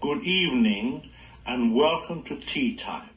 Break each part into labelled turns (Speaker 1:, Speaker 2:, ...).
Speaker 1: good evening, and welcome to Tea Time.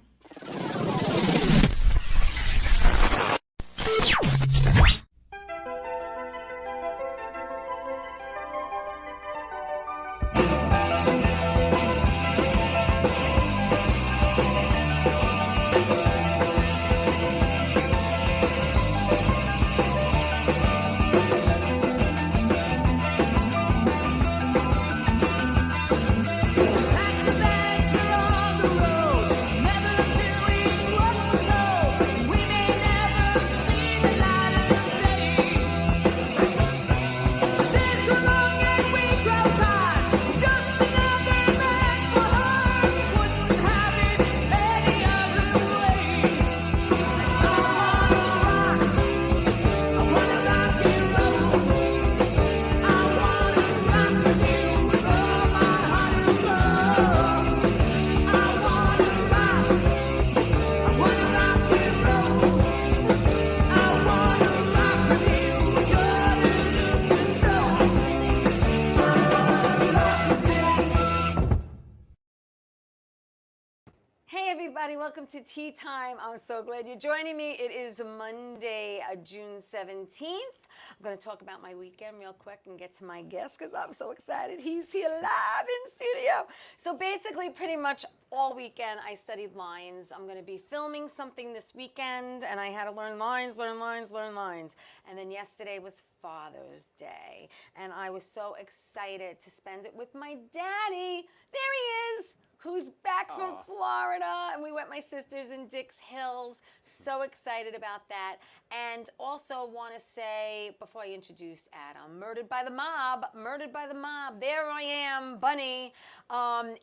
Speaker 2: Welcome to Tea Time. I'm so glad you're joining me. It is Monday, June 17th. I'm going to talk about my weekend real quick and get to my guest because I'm so excited. He's here live in studio. So basically, pretty much all weekend, I studied lines. I'm going to be filming something this weekend, and I had to learn lines. And then yesterday was Father's Day, and I was so excited to spend it with my daddy. There he is. Who's back from Florida, and we went my sisters in Dix Hills. So excited about that. And also want to say, before I introduced Adam, Murdered by the Mob, there I am, Bunny,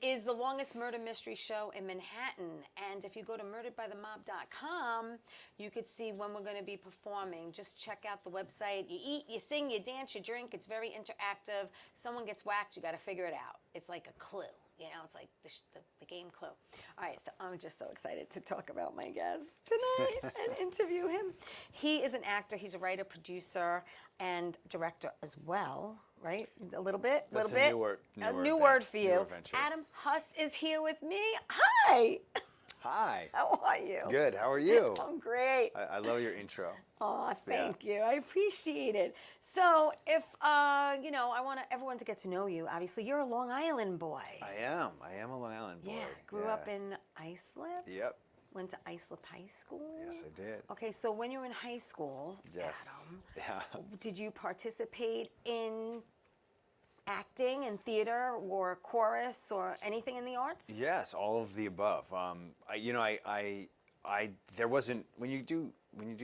Speaker 2: is the longest murder mystery show in Manhattan. And if you go to murderedbythemob.com, you could see when we're going to be performing. Just check out the website. You eat, you sing, you dance, you drink. It's very interactive. Someone gets whacked, you got to figure it out. It's like a clue. You know, it's like the game Clue. All right, so I'm just so excited to talk about my guest tonight and interview him. He is an actor. He's a writer, producer, and director as well, right? A little bit?
Speaker 3: That's
Speaker 2: a new word for you. Adam Huss is here with me. Hi!
Speaker 3: Hi.
Speaker 2: How are you?
Speaker 3: Good. How are you?
Speaker 2: I'm great.
Speaker 3: I love your intro.
Speaker 2: Oh, thank you. I appreciate it. So, if I want everyone to get to know you. Obviously, you're a Long Island boy.
Speaker 3: I am a Long Island boy.
Speaker 2: Yeah. Grew up in Islip.
Speaker 3: Yep.
Speaker 2: Went to Islip High School.
Speaker 3: Yes, I did.
Speaker 2: Okay, so when you were in high school,
Speaker 3: yes.
Speaker 2: Adam, did you participate in acting and theater or chorus or anything in the arts?
Speaker 3: Yes, all of the above. There wasn't when you do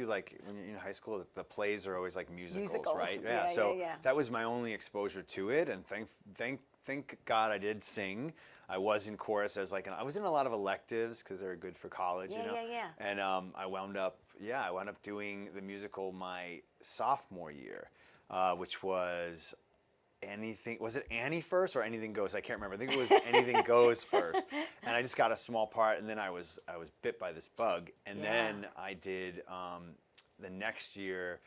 Speaker 3: like when you're in high school, the plays are always like musicals. Right?
Speaker 2: Yeah.
Speaker 3: So that was my only exposure to it, and thank God I did sing. I was in chorus as I was in a lot of electives because they're good for college.
Speaker 2: Yeah.
Speaker 3: And I wound up doing the musical my sophomore year, which was. Was it Annie first or Anything Goes? I can't remember. I think it was Anything Goes first. And I just got a small part, and then I was bit by this bug. And then I did the next year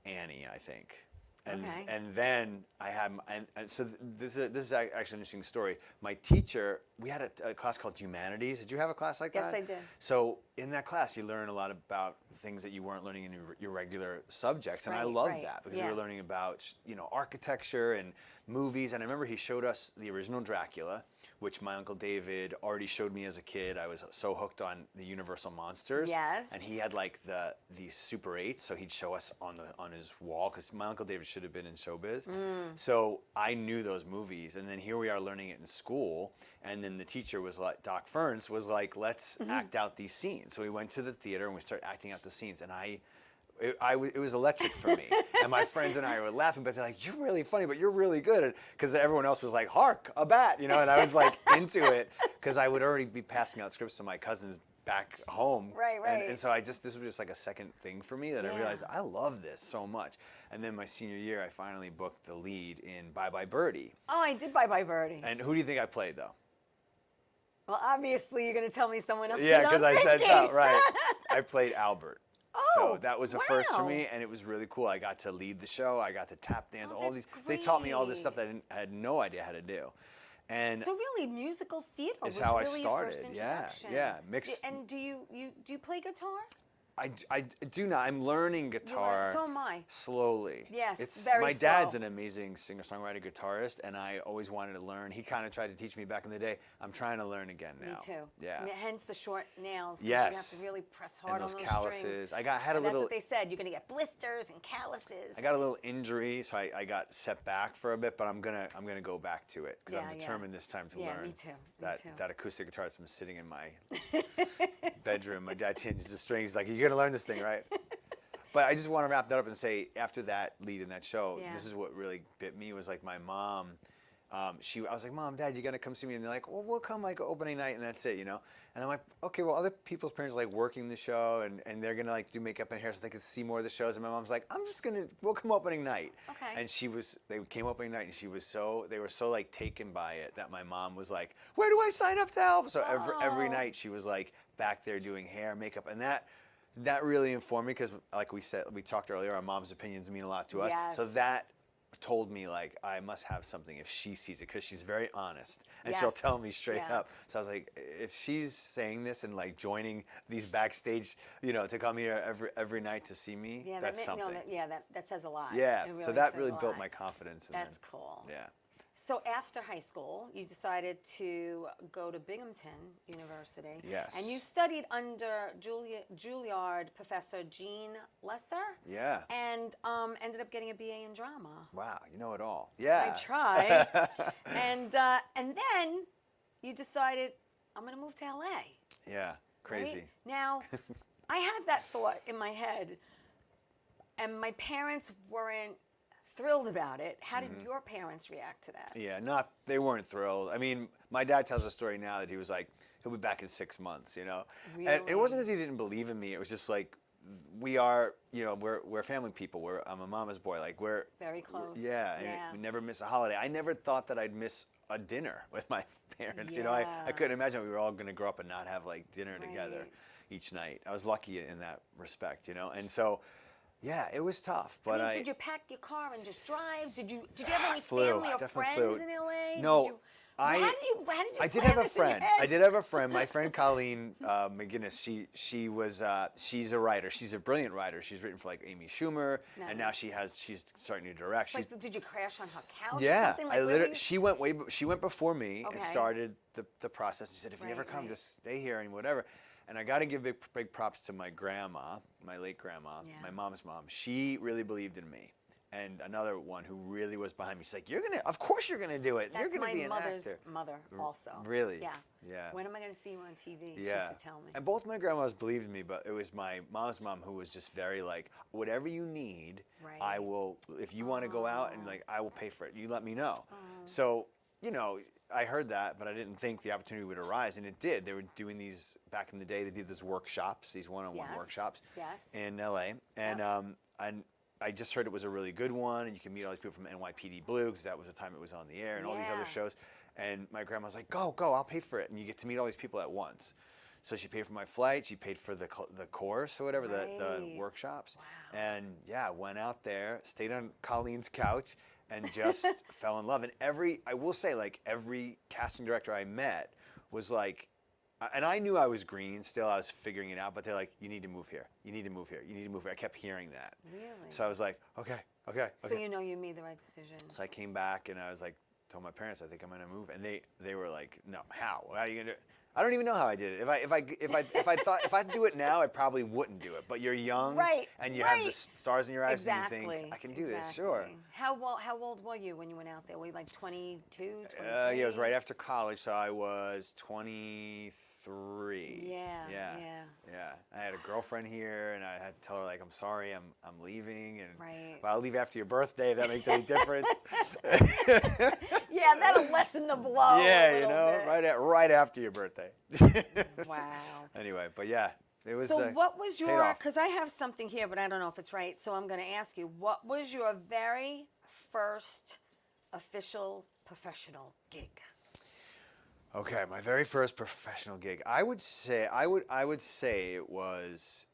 Speaker 3: Annie, I think. And then I had, and so this is actually an interesting story. My teacher, we had a class called Humanities. Did you have a class like that?
Speaker 2: Yes, I did.
Speaker 3: So in that class, you learn a lot about things that you weren't learning in your regular subjects, and I loved that because we were learning about architecture and movies. And I remember he showed us the original Dracula, which my Uncle David already showed me as a kid. I was so hooked on the Universal monsters.
Speaker 2: Yes.
Speaker 3: And he had the Super 8s, so he'd show us on his wall because my Uncle David should have been in showbiz. So I knew those movies, and then here we are learning it in school. And then the teacher was like, Doc Ferns was like, let's act out these scenes. So we went to the theater and we started acting out the scenes, and it was electric for me. And my friends and I were laughing, but they're like, you're really funny, but you're really good. Because everyone else was like, hark, a bat, and I was like into it because I would already be passing out scripts to my cousins back home.
Speaker 2: Right.
Speaker 3: And so this was just like a second thing for me that I realized I love this so much. And then my senior year, I finally booked the lead in Bye Bye Birdie.
Speaker 2: Oh, I did Bye Bye Birdie.
Speaker 3: And who do you think I played, though?
Speaker 2: Well, obviously, you're going to tell me someone else.
Speaker 3: Yeah, because I said that, right. I played Albert.
Speaker 2: Oh,
Speaker 3: so that was a first for me, and it was really cool. I got to lead the show. I got to tap dance. All these. They taught me all this stuff that I had no idea how to do. And
Speaker 2: So really, musical theater
Speaker 3: is
Speaker 2: was
Speaker 3: how I
Speaker 2: really your first
Speaker 3: started. Yeah,
Speaker 2: introduction.
Speaker 3: yeah. Mixed.
Speaker 2: And do you play guitar?
Speaker 3: I do not. I'm learning guitar.
Speaker 2: So am I.
Speaker 3: Slowly.
Speaker 2: Yes, very
Speaker 3: My dad's
Speaker 2: slow.
Speaker 3: an amazing singer-songwriter, guitarist, and I always wanted to learn. He kind of tried to teach me back in the day. I'm trying to learn again now.
Speaker 2: Me too.
Speaker 3: Yeah.
Speaker 2: Hence the short nails. 'Cause
Speaker 3: Yes.
Speaker 2: You have to really press hard
Speaker 3: And
Speaker 2: on
Speaker 3: those
Speaker 2: those
Speaker 3: calluses.
Speaker 2: strings.
Speaker 3: I had a
Speaker 2: And
Speaker 3: little.
Speaker 2: that's what they said. You're gonna get blisters and calluses.
Speaker 3: I got a little injury, so I got set back for a bit, but I'm gonna go back to it because
Speaker 2: Yeah,
Speaker 3: I'm
Speaker 2: yeah.
Speaker 3: determined this time to
Speaker 2: Yeah,
Speaker 3: learn.
Speaker 2: me too. Me
Speaker 3: that
Speaker 2: too.
Speaker 3: that acoustic guitar that's been sitting in my bedroom. My dad changes the strings. He's like, "You're gonna learn this thing, right?" But I just want to wrap that up and say, after that lead in that show,
Speaker 2: Yeah.
Speaker 3: this is what really bit me. Was like my mom. I was like, "Mom, Dad, you gonna come see me?" And they're like, "Well, we'll come like opening night, and that's it, you know." And I'm like, "Okay, well, other people's parents are like working the show, and they're gonna like do makeup and hair so they can see more of the shows." And my mom's like, "We'll come opening night."
Speaker 2: Okay.
Speaker 3: And they came opening night, and they were so like taken by it that my mom was like, "Where do I sign up to help?" So every
Speaker 2: Oh.
Speaker 3: night she was like back there doing hair, makeup, and that really informed me because, like we talked earlier, our mom's opinions mean a lot to us.
Speaker 2: Yes.
Speaker 3: So that told me like I must have something if she sees it because she's very honest and she'll
Speaker 2: Yes.
Speaker 3: tell me straight
Speaker 2: Yeah.
Speaker 3: up. So I was like, if she's saying this and like joining these backstage, to come here every night to see me,
Speaker 2: Yeah,
Speaker 3: that's something.
Speaker 2: That says a lot.
Speaker 3: Yeah.
Speaker 2: It
Speaker 3: so that
Speaker 2: says
Speaker 3: really
Speaker 2: a
Speaker 3: built
Speaker 2: lot.
Speaker 3: my confidence. And
Speaker 2: That's cool.
Speaker 3: Yeah.
Speaker 2: So after high school, you decided to go to Binghamton University.
Speaker 3: Yes.
Speaker 2: And you studied under Juilliard professor Jean Lesser.
Speaker 3: Yeah.
Speaker 2: And ended up getting a BA in drama.
Speaker 3: Wow, you know it all. Yeah.
Speaker 2: I tried. and then you decided, I'm going to move to LA.
Speaker 3: Yeah. Crazy.
Speaker 2: Right? Now, I had that thought in my head, and my parents weren't thrilled about it. How did your parents react to that?
Speaker 3: Yeah, they weren't thrilled. I mean, my dad tells a story now that he was like, he'll be back in 6 months, And it
Speaker 2: Really?
Speaker 3: wasn't because he didn't believe in me. It was just like, we are, we're family people. I'm a mama's boy. Like we're
Speaker 2: Very close.
Speaker 3: Yeah, and we never miss a holiday. I never thought that I'd miss a dinner with my parents. I
Speaker 2: Yeah.
Speaker 3: couldn't imagine we were all going to grow up and not have like dinner together
Speaker 2: Right.
Speaker 3: each night. I was lucky in that respect, And so, yeah, it was tough. But
Speaker 2: I mean, did you pack your car and just drive? Did you have any
Speaker 3: flew.
Speaker 2: family or
Speaker 3: Definitely
Speaker 2: friends
Speaker 3: flew.
Speaker 2: in LA?
Speaker 3: No,
Speaker 2: Did you,
Speaker 3: I-
Speaker 2: how did you
Speaker 3: I did
Speaker 2: plan
Speaker 3: have a
Speaker 2: this in your
Speaker 3: friend.
Speaker 2: head?
Speaker 3: I did have a friend. My friend Colleen McGinnis. She's a writer. She's a brilliant writer. She's written for like Amy Schumer, and now
Speaker 2: Nice.
Speaker 3: she's starting to direct. She's,
Speaker 2: Like, did you crash on her couch or
Speaker 3: yeah,
Speaker 2: something? Like,
Speaker 3: I literally.
Speaker 2: really?
Speaker 3: She went before me
Speaker 2: Okay.
Speaker 3: and started the process. She said, if you ever
Speaker 2: Right,
Speaker 3: come,
Speaker 2: right.
Speaker 3: just stay here and whatever. And I got to give big props to my grandma, my late grandma,
Speaker 2: Yeah.
Speaker 3: my mom's mom. She really believed in me. And another one who really was behind me. She's like, of course you're gonna do it.
Speaker 2: That's
Speaker 3: you're gonna
Speaker 2: my
Speaker 3: be an
Speaker 2: mother's
Speaker 3: actor.
Speaker 2: mother also.
Speaker 3: Really?
Speaker 2: Yeah.
Speaker 3: Yeah.
Speaker 2: When am I going to see you on TV? She
Speaker 3: Yeah.
Speaker 2: used to tell me.
Speaker 3: And both my grandmas believed in me, but it was my mom's mom who was just very like, whatever you need,
Speaker 2: Right.
Speaker 3: I will, if you want to go out and like, I will pay for it. You let me know. So, I heard that, but I didn't think the opportunity would arise, and it did. They were doing these, back in the day, they did these workshops, these one-on-one
Speaker 2: Yes.
Speaker 3: workshops
Speaker 2: Yes.
Speaker 3: in LA. And, and I just heard it was a really good one, and you can meet all these people from NYPD Blue, because that was the time it was on the air, and all these
Speaker 2: Yeah.
Speaker 3: other shows. And my grandma was like, go, I'll pay for it. And you get to meet all these people at once. So she paid for my flight, she paid for the course or whatever, the
Speaker 2: Right.
Speaker 3: workshops.
Speaker 2: Wow.
Speaker 3: And yeah, went out there, stayed on Colleen's couch, and just fell in love. And I will say, like, every casting director I met was like, and I knew I was green still, I was figuring it out, but they're like, you need to move here. You need to move here. You need to move here. I kept hearing that.
Speaker 2: Really?
Speaker 3: So I was like, okay.
Speaker 2: So you made the right decision.
Speaker 3: So I came back and I was like, told my parents, I think I'm gonna move, and they were like, no, how are you gonna do it? I don't even know how I did it. If I do it now, I probably wouldn't do it. But you're young,
Speaker 2: Right,
Speaker 3: and you have the
Speaker 2: right.
Speaker 3: stars in your eyes,
Speaker 2: Exactly.
Speaker 3: and you think, I can do this, sure.
Speaker 2: Exactly. How old were you when you went out there? Were you like 22, 23?
Speaker 3: Yeah, it was right after college, so I was 23.
Speaker 2: Yeah.
Speaker 3: I had a girlfriend here, and I had to tell her like, I'm sorry, I'm leaving, and
Speaker 2: Right.
Speaker 3: but I'll leave after your birthday if that makes any difference.
Speaker 2: Yeah, that'll lessen the blow.
Speaker 3: Yeah,
Speaker 2: a
Speaker 3: you
Speaker 2: little
Speaker 3: know,
Speaker 2: bit.
Speaker 3: right after your birthday.
Speaker 2: Wow.
Speaker 3: Anyway, but yeah, it was.
Speaker 2: So what was
Speaker 3: paid
Speaker 2: your?
Speaker 3: off.
Speaker 2: Because I have something here, but I don't know if it's right. So I'm going to ask you. What was your very first official professional gig?
Speaker 3: Okay, my very first professional gig. I would say it was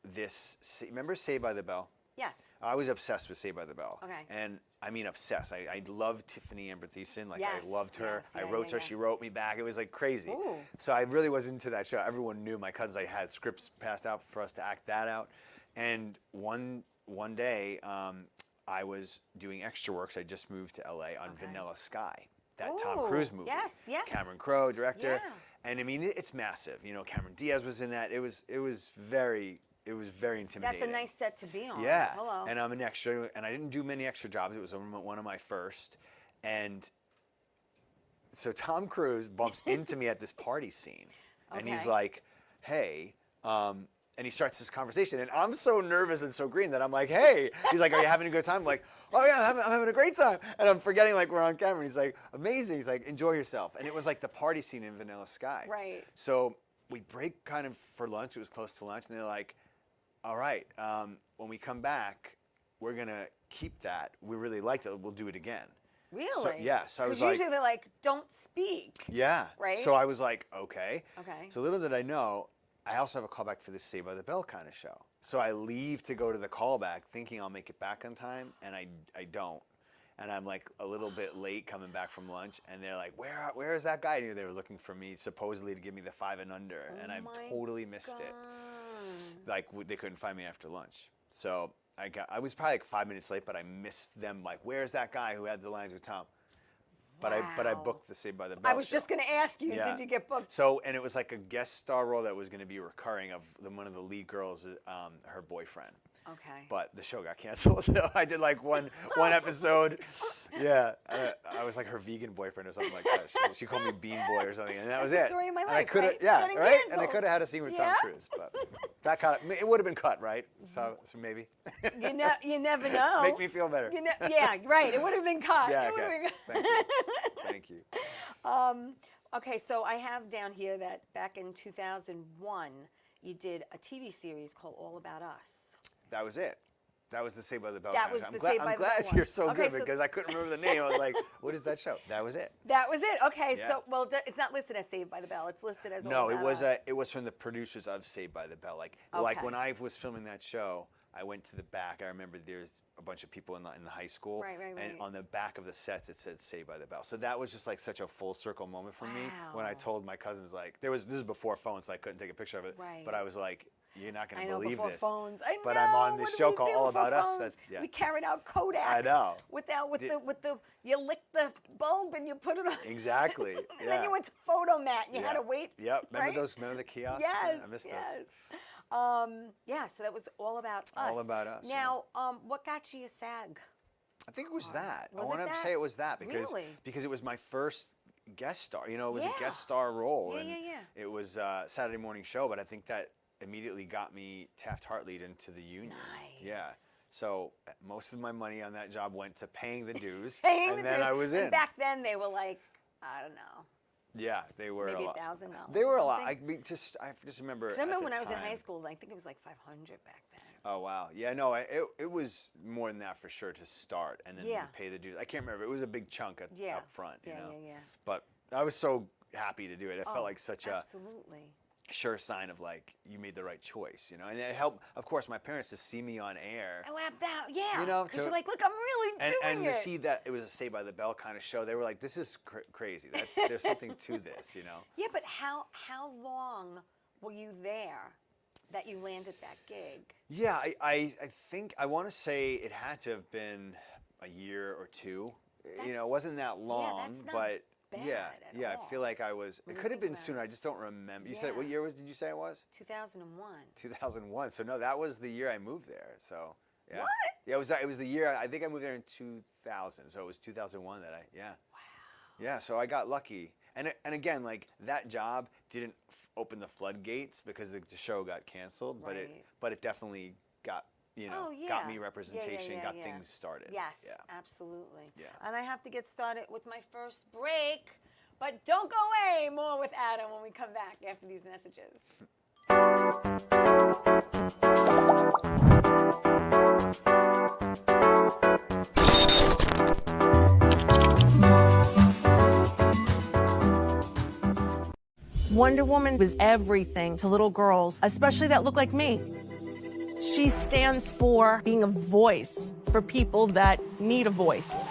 Speaker 3: this. Remember Saved by the Bell?
Speaker 2: Yes.
Speaker 3: I was obsessed with Saved by the Bell.
Speaker 2: Okay.
Speaker 3: And I mean obsessed. I loved Tiffany Amber Thiessen. Like
Speaker 2: Yes,
Speaker 3: I loved her.
Speaker 2: yes,
Speaker 3: I
Speaker 2: yeah,
Speaker 3: wrote
Speaker 2: yeah,
Speaker 3: her.
Speaker 2: yeah.
Speaker 3: She wrote me back. It was like crazy.
Speaker 2: Ooh.
Speaker 3: So I really was into that show. Everyone knew. My cousins. I had scripts passed out for us to act that out. And one day, I was doing extra work. So I just moved to LA on Vanilla Sky, that Tom
Speaker 2: Ooh,
Speaker 3: Cruise movie.
Speaker 2: yes, yes.
Speaker 3: Cameron Crowe, director.
Speaker 2: Yeah.
Speaker 3: And I mean, it's massive. You know, Cameron Diaz was in that. It was very intimidating.
Speaker 2: That's a nice set to be on.
Speaker 3: Yeah.
Speaker 2: Hello.
Speaker 3: And I'm an extra, and I didn't do many extra jobs. It was one of my first. And so Tom Cruise bumps into me at this party scene. And he's
Speaker 2: Okay.
Speaker 3: like, hey, and he starts this conversation. And I'm so nervous and so green that I'm like, hey. He's like, are you having a good time? I'm like, oh yeah, I'm having a great time. And I'm forgetting like we're on camera. And he's like, amazing. He's like, enjoy yourself. And it was like the party scene in Vanilla Sky.
Speaker 2: Right.
Speaker 3: So we break kind of for lunch. It was close to lunch. And they're like, all right, when we come back, we're going to keep that. We really liked it. We'll do it again.
Speaker 2: Really?
Speaker 3: So, yeah. So I was
Speaker 2: Because
Speaker 3: like,
Speaker 2: usually they're like, don't speak.
Speaker 3: yeah.
Speaker 2: Right?
Speaker 3: So I was like, okay.
Speaker 2: Okay.
Speaker 3: So little did I know, I also have a callback for this Saved by the Bell kind of show. So I leave to go to the callback thinking I'll make it back on time, and I don't. And I'm like a little bit late coming back from lunch, and they're like, where is that guy? And they were looking for me supposedly to give me the 5 and under, and I
Speaker 2: my
Speaker 3: totally missed it.
Speaker 2: God.
Speaker 3: Like they couldn't find me after lunch. So I was probably like 5 minutes late, but I missed them. Like, where's that guy who had the lines with Tom? But I
Speaker 2: Wow.
Speaker 3: booked the Saved by the Bell
Speaker 2: I was
Speaker 3: show.
Speaker 2: just going to ask you,
Speaker 3: Yeah.
Speaker 2: did you get booked?
Speaker 3: So, and it was like a guest star role that was going to be recurring of one of the lead girls, her boyfriend.
Speaker 2: Okay.
Speaker 3: But the show got canceled, so I did like one episode. Yeah, I was like her vegan boyfriend or something like that. She called me Bean Boy or something, and that was
Speaker 2: That's the
Speaker 3: it.
Speaker 2: story of my
Speaker 3: And I
Speaker 2: life,
Speaker 3: could have,
Speaker 2: right?
Speaker 3: yeah,
Speaker 2: Getting
Speaker 3: right. And I
Speaker 2: canceled.
Speaker 3: could have had a scene with
Speaker 2: Yeah.
Speaker 3: Tom Cruise, but that it would have been cut, right? So maybe.
Speaker 2: You never know.
Speaker 3: Make me feel better.
Speaker 2: Yeah, right. It would have been cut.
Speaker 3: Yeah,
Speaker 2: It would have
Speaker 3: okay.
Speaker 2: been
Speaker 3: Thank you.
Speaker 2: Okay, so I have down here that back in 2001, you did a TV series called All About Us.
Speaker 3: That was it. That was the Saved by the Bell.
Speaker 2: That
Speaker 3: kind of
Speaker 2: was
Speaker 3: show. I'm
Speaker 2: the
Speaker 3: glad,
Speaker 2: Saved by
Speaker 3: I'm
Speaker 2: the
Speaker 3: glad
Speaker 2: Bell one.
Speaker 3: you're so
Speaker 2: Okay,
Speaker 3: good
Speaker 2: so-
Speaker 3: because I couldn't remember the name. I was like, what is that show? That was it.
Speaker 2: That was it. Okay,
Speaker 3: Yeah.
Speaker 2: so well, it's not listed as Saved by the Bell. It's listed as All
Speaker 3: No,
Speaker 2: About
Speaker 3: it was
Speaker 2: Us.
Speaker 3: it was from the producers of Saved by the Bell. Like
Speaker 2: Okay.
Speaker 3: when I was filming that show, I went to the back. I remember there's a bunch of people in the high school,
Speaker 2: Right, right,
Speaker 3: and
Speaker 2: right.
Speaker 3: on the back of the sets it said Saved by the Bell. So that was just like such a full circle moment for me when I
Speaker 2: Wow.
Speaker 3: told my cousins like this is before phones, so I couldn't take a picture of it.
Speaker 2: Right.
Speaker 3: But I was like, you're not
Speaker 2: I
Speaker 3: gonna
Speaker 2: know
Speaker 3: believe
Speaker 2: before
Speaker 3: this.
Speaker 2: phones. I know.
Speaker 3: But I'm on this
Speaker 2: what did
Speaker 3: show
Speaker 2: we
Speaker 3: called
Speaker 2: do
Speaker 3: All
Speaker 2: before
Speaker 3: About Us.
Speaker 2: phones?
Speaker 3: Yeah.
Speaker 2: We carried out Kodak.
Speaker 3: I know.
Speaker 2: With the you lick the bulb and you put it on.
Speaker 3: Exactly.
Speaker 2: And
Speaker 3: yeah.
Speaker 2: then you went to Photomat and you had
Speaker 3: Yeah.
Speaker 2: to wait.
Speaker 3: Yep. Remember
Speaker 2: right?
Speaker 3: Remember the kiosks?
Speaker 2: Yes.
Speaker 3: I missed
Speaker 2: yes.
Speaker 3: those.
Speaker 2: Yeah, so that was All About Us.
Speaker 3: All About Us, yeah.
Speaker 2: Now, what got you a SAG?
Speaker 3: I think it was that.
Speaker 2: Was
Speaker 3: I
Speaker 2: it
Speaker 3: want to
Speaker 2: that?
Speaker 3: say it was that because
Speaker 2: Really?
Speaker 3: because it was my first guest star. You know, it was
Speaker 2: Yeah.
Speaker 3: a guest star role,
Speaker 2: Yeah,
Speaker 3: and
Speaker 2: yeah, yeah.
Speaker 3: it was a Saturday morning show. But I think that immediately got me Taft-Hartley'd into the union. Yeah.
Speaker 2: Nice.
Speaker 3: So most of my money on that job went to paying the dues,
Speaker 2: Paying
Speaker 3: and
Speaker 2: the
Speaker 3: then
Speaker 2: dues.
Speaker 3: I was
Speaker 2: And
Speaker 3: in.
Speaker 2: back then they were like, I don't know,
Speaker 3: Yeah, they were
Speaker 2: maybe
Speaker 3: a lot.
Speaker 2: $1,000.
Speaker 3: They were a lot.
Speaker 2: something.
Speaker 3: I mean, I just remember.
Speaker 2: 'Cause I remember
Speaker 3: at
Speaker 2: when
Speaker 3: the
Speaker 2: I was in
Speaker 3: time-
Speaker 2: high school, I think it was like 500 back then.
Speaker 3: Oh wow, yeah, no, it was more than that for sure to start, and then
Speaker 2: Yeah.
Speaker 3: you pay the dues. I can't remember. It was a big chunk up front, you
Speaker 2: Yeah,
Speaker 3: know.
Speaker 2: yeah, yeah.
Speaker 3: But I was so happy to do it. It
Speaker 2: Oh,
Speaker 3: felt like such a
Speaker 2: absolutely.
Speaker 3: sure sign of like you made the right choice, you know. And it helped, of course, my parents to see me on air.
Speaker 2: Oh, yeah.
Speaker 3: You know,
Speaker 2: because
Speaker 3: to-
Speaker 2: you're like, look, I'm really
Speaker 3: And,
Speaker 2: doing
Speaker 3: and
Speaker 2: it.
Speaker 3: to see that it was a Saved by the Bell kind of show, they were like, "This is crazy. There's something to this," you know.
Speaker 2: Yeah, but how long were you there that you landed that gig?
Speaker 3: Yeah, I think I want to say it had to have been a year or two. You know, it wasn't that long,
Speaker 2: that's not
Speaker 3: but
Speaker 2: bad
Speaker 3: yeah,
Speaker 2: at
Speaker 3: yeah.
Speaker 2: all
Speaker 3: I feel like I was.
Speaker 2: when
Speaker 3: It
Speaker 2: you
Speaker 3: could have
Speaker 2: think
Speaker 3: been
Speaker 2: about
Speaker 3: sooner.
Speaker 2: it.
Speaker 3: I just don't remember. You said
Speaker 2: Yeah.
Speaker 3: what year did you say it was?
Speaker 2: 2001.
Speaker 3: 2001. So no, that was the year I moved there. So yeah.
Speaker 2: What?
Speaker 3: Yeah, it was the year I think I moved there in 2000. So it was 2001 that yeah.
Speaker 2: Wow.
Speaker 3: Yeah, so I got lucky. And again, like that job didn't open the floodgates because the show got canceled,
Speaker 2: Right.
Speaker 3: but it definitely got,
Speaker 2: Oh, yeah.
Speaker 3: got me
Speaker 2: Yeah,
Speaker 3: representation,
Speaker 2: yeah,
Speaker 3: got
Speaker 2: yeah.
Speaker 3: things started.
Speaker 2: Yes,
Speaker 3: Yeah.
Speaker 2: absolutely.
Speaker 3: Yeah.
Speaker 2: And I have to get started with my first break. But don't go away. More with Adam when we come back after these messages.
Speaker 4: Wonder Woman was everything to little girls, especially that look like me. She She stands for being a voice for people that need a voice.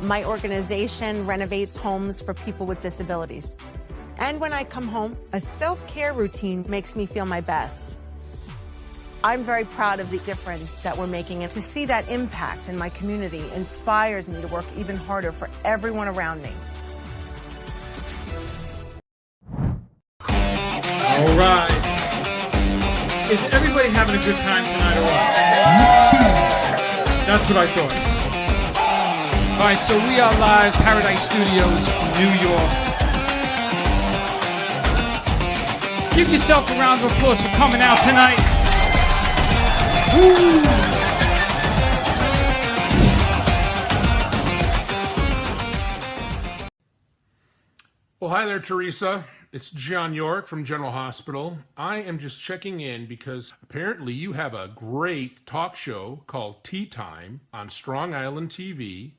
Speaker 4: My organization renovates homes for people with disabilities. And when I come home, a self-care routine makes me feel my best. I'm very proud of the difference that we're making, and to see that impact in my community inspires me to work even harder for everyone around me.
Speaker 5: All right. Is everybody having a good time tonight or what? That's what I thought. All right, so we are live, Paradise Studios, New York. Give yourself a round of applause for coming out tonight. Woo!
Speaker 6: Well, hi there, Theresa. It's John York from General Hospital. I am just checking in because apparently you have a great talk show called Tea Time on Strong Island TV.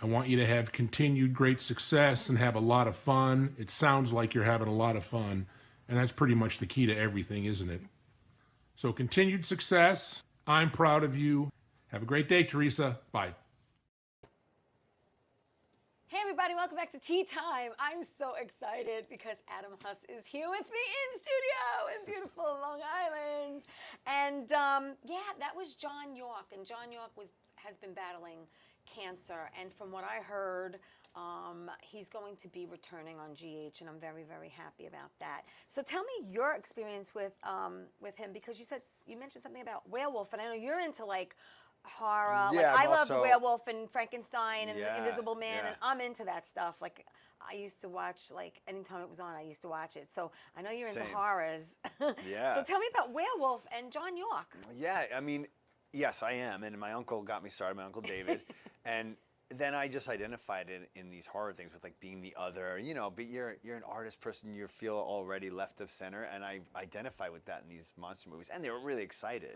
Speaker 6: I want you to have continued great success and have a lot of fun. It sounds like you're having a lot of fun, and that's pretty much the key to everything, isn't it? So continued success. I'm proud of you. Have a great day, Theresa. Bye.
Speaker 2: Hey everybody, welcome back to Tea Time. I'm so excited because Adam Huss is here with me in studio in beautiful Long Island. And yeah, that was John York, and John York has been battling cancer, and from what I heard, he's going to be returning on GH, and I'm very, very happy about that. So tell me your experience with him, because you mentioned something about werewolf, and I know you're into like horror.
Speaker 3: Yeah,
Speaker 2: like I love
Speaker 3: also,
Speaker 2: Werewolf and Frankenstein and
Speaker 3: yeah,
Speaker 2: Invisible Man,
Speaker 3: yeah.
Speaker 2: and I'm into that stuff. Like I used to watch, like anytime it was on, I used to watch it. So I know you're into
Speaker 3: Same.
Speaker 2: horrors.
Speaker 3: Yeah.
Speaker 2: So tell me about Werewolf and John York.
Speaker 3: Yeah, I mean, yes, I am. And my uncle got me started, my Uncle David. And then I just identified it in these horror things with like being the other, you know, but you're an artist person, you feel already left of center, and I identify with that in these monster movies. And they were really exciting,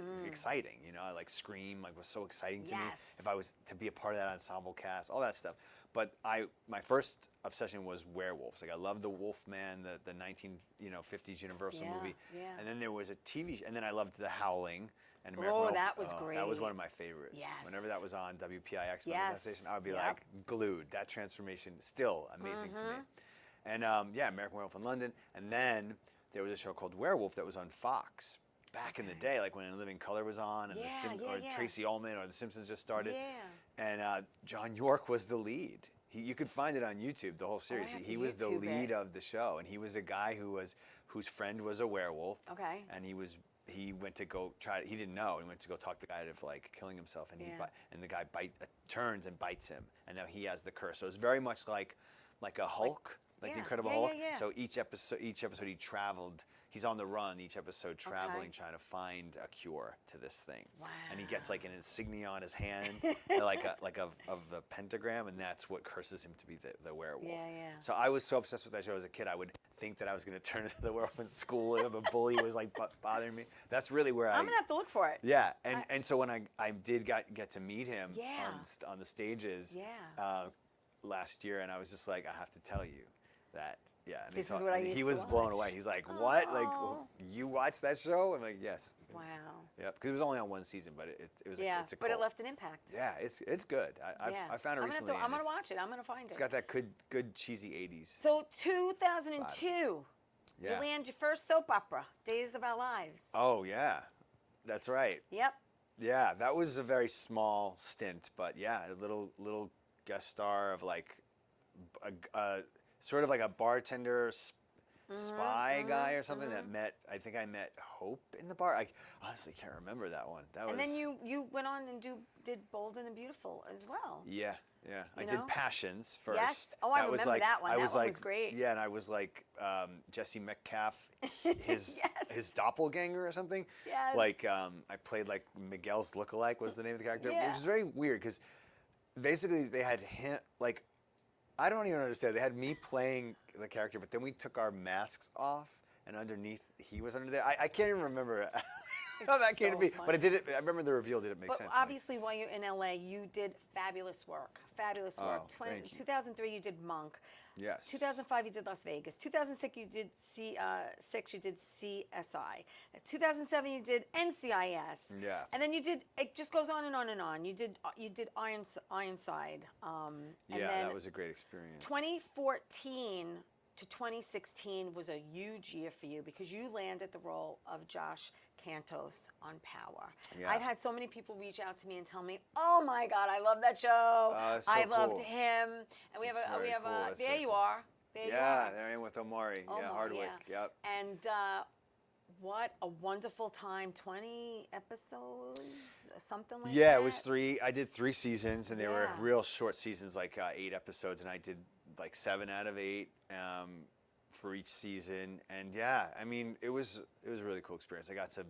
Speaker 3: you know, like Scream, like was so exciting to me. If I was to be a part of that ensemble cast, all that stuff. But my first obsession was werewolves. Like I loved the Wolfman, the 1950s Universal movie.
Speaker 2: Yeah.
Speaker 3: And then there was a TV, and then I loved The Howling. And
Speaker 2: that was great.
Speaker 3: That was one of my favorites.
Speaker 2: Yes.
Speaker 3: Whenever that was on WPIX,
Speaker 2: Yes.
Speaker 3: that station, I would be like glued. That transformation, still amazing to me. And yeah, American Werewolf in London. And then there was a show called Werewolf that was on Fox back in the day, like when In Living Color was on, and Tracy Ullman or The Simpsons just started.
Speaker 2: Yeah.
Speaker 3: And John York was the lead. You could find it on YouTube, the whole series. He was the lead of the show, and he was a guy whose friend was a werewolf.
Speaker 2: Okay.
Speaker 3: And he went to go try. He didn't know. He went to go talk the guy out of like killing himself, and and the guy turns and bites him, and now he has the curse. So it's very much like a Hulk, like the Incredible Hulk.
Speaker 2: Yeah.
Speaker 3: So each episode he traveled. He's on the run each episode, traveling, trying to find a cure to this thing.
Speaker 2: Wow.
Speaker 3: And he gets like an insignia on his hand, like of the pentagram, and that's what curses him to be the werewolf.
Speaker 2: Yeah.
Speaker 3: So I was so obsessed with that show as a kid. I would think that I was going to turn into the werewolf in school if a bully was like bothering me. That's really where
Speaker 2: I'm gonna have to look for it.
Speaker 3: Yeah, and so when I did get to meet him on the stages last year, and I was just like, I have to tell you that. Yeah, and
Speaker 2: This is what I used
Speaker 3: he
Speaker 2: to
Speaker 3: was blown
Speaker 2: watch.
Speaker 3: away. He's like, "What? Like, you watched that show?" I'm like, "Yes."
Speaker 2: Wow.
Speaker 3: Yeah, because it was only on one season, but it was. It's a
Speaker 2: but it
Speaker 3: cult.
Speaker 2: left an impact.
Speaker 3: Yeah, it's good. I found it recently.
Speaker 2: I'm gonna watch it. I'm gonna find it.
Speaker 3: It's got that good cheesy 80s.
Speaker 2: So 2002, you land your first soap opera, Days of Our Lives.
Speaker 3: Oh yeah, that's right.
Speaker 2: Yep.
Speaker 3: Yeah, that was a very small stint, but yeah, a little guest star of like a sort of like a bartender spy guy or something that I think I met Hope in the bar. I honestly can't remember that one.
Speaker 2: And then you went on and did Bold and the Beautiful as well.
Speaker 3: Yeah. I did Passions first.
Speaker 2: Yes. Oh, I remember that one. That one was great.
Speaker 3: Yeah, and I was like Jesse Metcalf, his doppelganger or something.
Speaker 2: Yes.
Speaker 3: Like I played like Miguel's lookalike was the name of the character,
Speaker 2: Yeah.
Speaker 3: which is very weird because basically they had him like. I don't even understand. They had me playing the character, but then we took our masks off, and underneath he was under there. I can't even remember how that came to
Speaker 2: so
Speaker 3: be.
Speaker 2: funny.
Speaker 3: But it didn't. I remember the reveal didn't make
Speaker 2: But
Speaker 3: sense. to me.
Speaker 2: obviously, while you're in LA, you did fabulous work. Fabulous work.
Speaker 3: Oh, thank you.
Speaker 2: 2003, you did Monk.
Speaker 3: Yes.
Speaker 2: 2005, you did Las Vegas. 2006, you did CSI. 2007, you did NCIS.
Speaker 3: Yeah.
Speaker 2: And then you did. It just goes on and on and on. You did Ironside. And
Speaker 3: Yeah,
Speaker 2: then
Speaker 3: that was a great experience.
Speaker 2: 2014 to 2016 was a huge year for you because you landed the role of Josh Cantos on Power.
Speaker 3: Yeah.
Speaker 2: I've had so many people reach out to me and tell me, "Oh my God, I love that show.
Speaker 3: It's so
Speaker 2: I loved
Speaker 3: cool.
Speaker 2: him." And we have
Speaker 3: That's very cool. That's
Speaker 2: there
Speaker 3: very
Speaker 2: you
Speaker 3: cool.
Speaker 2: are. There you
Speaker 3: Yeah,
Speaker 2: are.
Speaker 3: there I am with Omari. Yeah,
Speaker 2: Omar,
Speaker 3: Hardwick.
Speaker 2: yeah.
Speaker 3: Yep.
Speaker 2: And what a wonderful time. 20 episodes, something like that.
Speaker 3: Yeah, it was 3. I did 3 seasons, and they were
Speaker 2: Yeah.
Speaker 3: real short seasons, like 8 episodes, and I did like 7 out of 8 for each season. And yeah, I mean, it was a really cool experience. I got to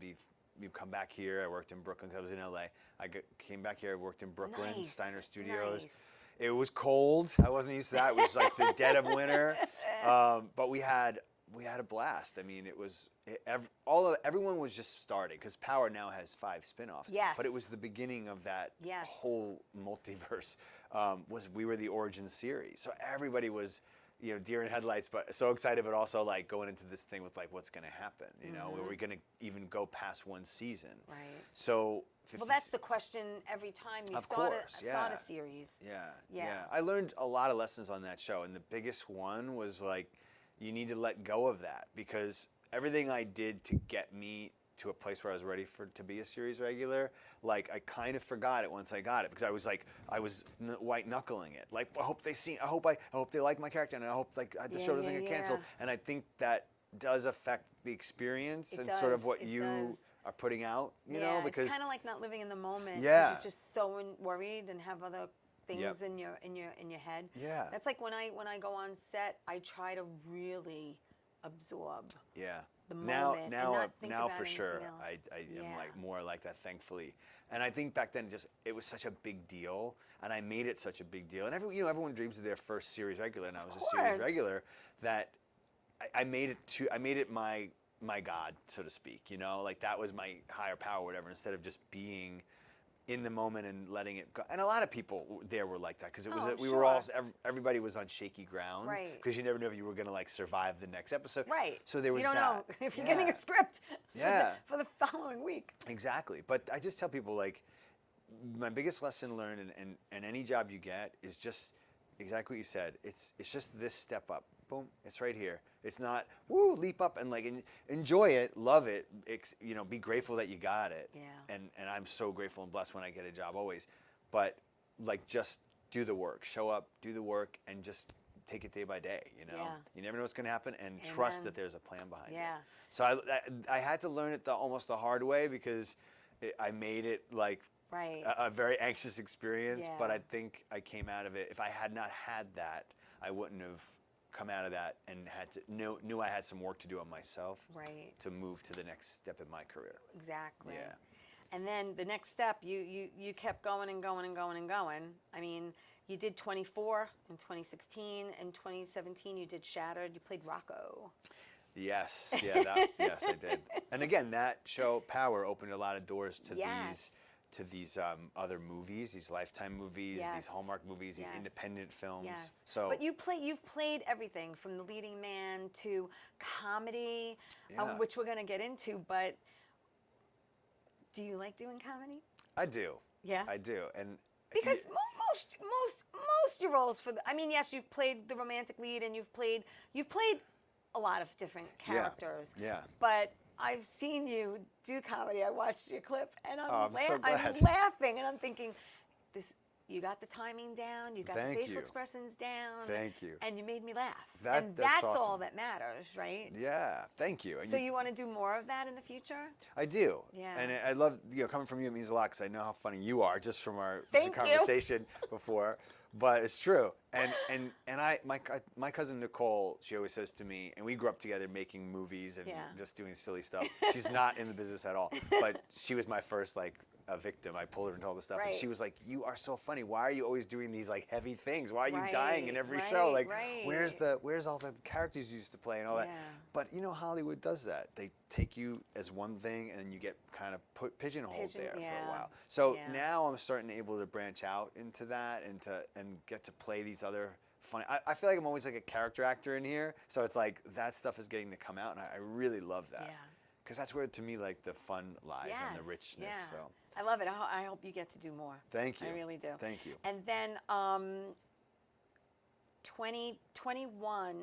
Speaker 3: come back here. I worked in Brooklyn because I was in LA. Came back here. I worked in Brooklyn,
Speaker 2: Nice,
Speaker 3: Steiner Studios.
Speaker 2: nice.
Speaker 3: It was cold. I wasn't used to that. It was like the dead of winter, but we had a blast. I mean, everyone was just starting because Power now has 5 spinoffs.
Speaker 2: Yes.
Speaker 3: But it was the beginning of that
Speaker 2: Yes.
Speaker 3: whole multiverse. We were the origin series, so everybody was, deer in headlights, but so excited, but also like going into this thing with like, what's going to happen? Are we going to even go past 1 season?
Speaker 2: Right.
Speaker 3: So.
Speaker 2: Well, that's the question every time you
Speaker 3: Of
Speaker 2: start
Speaker 3: course,
Speaker 2: start a
Speaker 3: yeah.
Speaker 2: series.
Speaker 3: Yeah. I learned a lot of lessons on that show, and the biggest one was like, you need to let go of that because everything I did to get me to a place where I was ready to be a series regular, like I kind of forgot it once I got it because I was white knuckling it. Like, I hope they like my character, and I hope like the show doesn't get canceled. And I think that does affect the experience
Speaker 2: It
Speaker 3: and sort of
Speaker 2: does,
Speaker 3: what
Speaker 2: it
Speaker 3: you
Speaker 2: does.
Speaker 3: are putting out, because
Speaker 2: it's kind of like not living in the moment.
Speaker 3: Yeah.
Speaker 2: You're just so worried and have other things
Speaker 3: Yep.
Speaker 2: in your head.
Speaker 3: Yeah.
Speaker 2: That's like when I go on set, I try to really absorb.
Speaker 3: Yeah.
Speaker 2: The moment and not think
Speaker 3: Now
Speaker 2: about
Speaker 3: for sure,
Speaker 2: anything else.
Speaker 3: I am
Speaker 2: Yeah.
Speaker 3: like more like that, thankfully. And I think back then, it was such a big deal, and I made it such a big deal. And everyone dreams of their first series regular, and I was a series
Speaker 2: course.
Speaker 3: regular. That I made it my God, so to speak. Like that was my higher power, whatever. Instead of just being in the moment and letting it go. And a lot of people there were like that because it was
Speaker 2: Oh,
Speaker 3: we
Speaker 2: sure.
Speaker 3: were all everybody was on shaky ground,
Speaker 2: Right.
Speaker 3: Because you never knew if you were going to like survive the next episode,
Speaker 2: Right.
Speaker 3: So there was
Speaker 2: you don't
Speaker 3: that.
Speaker 2: know if you're getting
Speaker 3: Yeah.
Speaker 2: a script
Speaker 3: Yeah.
Speaker 2: for the following week.
Speaker 3: Exactly. But I just tell people, like, my biggest lesson learned in any job you get is just exactly what you said. It's just this step up. Boom. It's right here. It's not, woo, leap up and like enjoy it, love it, be grateful that you got it.
Speaker 2: Yeah.
Speaker 3: And I'm so grateful and blessed when I get a job always. But like just do the work, show up, do the work, and just take it day by day,
Speaker 2: Yeah.
Speaker 3: You never know what's going to happen, and trust
Speaker 2: Amen.
Speaker 3: that there's a plan behind it.
Speaker 2: Yeah.
Speaker 3: So I had to learn it almost the hard way because I made it like
Speaker 2: Right.
Speaker 3: a very anxious experience, but
Speaker 2: Yeah.
Speaker 3: I think I came out of it. If I had not had that, I wouldn't have come out of that and knew I had some work to do on myself
Speaker 2: Right.
Speaker 3: to move to the next step in my career.
Speaker 2: Exactly.
Speaker 3: Yeah.
Speaker 2: And then the next step, you kept going and going and going and going. I mean, you did 24 in 2016. In 2017, you did Shattered. You played Rocco.
Speaker 3: Yes, yes, I did. And again, that show Power opened a lot of doors to these other movies, these Lifetime movies,
Speaker 2: Yes.
Speaker 3: these Hallmark movies, these
Speaker 2: Yes.
Speaker 3: independent films.
Speaker 2: Yes.
Speaker 3: So,
Speaker 2: But you've played everything from the leading man to comedy,
Speaker 3: Yeah.
Speaker 2: which we're going to get into. But do you like doing comedy?
Speaker 3: I do.
Speaker 2: Yeah.
Speaker 3: I do, and
Speaker 2: Because most your roles I mean, yes, you've played the romantic lead and you've played a lot of different characters.
Speaker 3: Yeah.
Speaker 2: But I've seen you do comedy. I watched your clip and I'm
Speaker 3: so glad.
Speaker 2: laughing and I'm thinking, you got the timing down, you got
Speaker 3: Thank
Speaker 2: the facial
Speaker 3: you.
Speaker 2: expressions down.
Speaker 3: Thank you.
Speaker 2: And you made me laugh.
Speaker 3: That's
Speaker 2: that's all
Speaker 3: awesome.
Speaker 2: that matters, right?
Speaker 3: Yeah, thank you. And
Speaker 2: So you want to do more of that in the future?
Speaker 3: I do.
Speaker 2: Yeah.
Speaker 3: And I love, coming from you, it means a lot because I know how funny you are just from our
Speaker 2: Thank you.
Speaker 3: conversation before. But it's true. And my cousin Nicole, she always says to me, and we grew up together making movies and
Speaker 2: Yeah.
Speaker 3: just doing silly stuff. She's not in the business at all. But she was my first a victim. I pulled her into all this stuff, and she
Speaker 2: Right.
Speaker 3: was like, "You are so funny. Why are you always doing these heavy things? Why are you
Speaker 2: Right,
Speaker 3: dying in every show?
Speaker 2: right,
Speaker 3: Where's all the characters you used to play and all that?"
Speaker 2: Yeah.
Speaker 3: But Hollywood does that. take you as one thing, and you get kind of pigeonholed there for
Speaker 2: yeah.
Speaker 3: a while. So
Speaker 2: Yeah.
Speaker 3: now I'm starting able to branch out into that and get to play these other funny. I feel like I'm always like a character actor in here, so it's like that stuff is getting to come out, and I really love that.
Speaker 2: Yeah.
Speaker 3: Because that's where, to me, like the fun lies and the
Speaker 2: Yes,
Speaker 3: richness.
Speaker 2: yeah.
Speaker 3: So
Speaker 2: I love it. I hope you get to do more.
Speaker 3: thank you.
Speaker 2: I really do.
Speaker 3: Thank you.
Speaker 2: And then 2021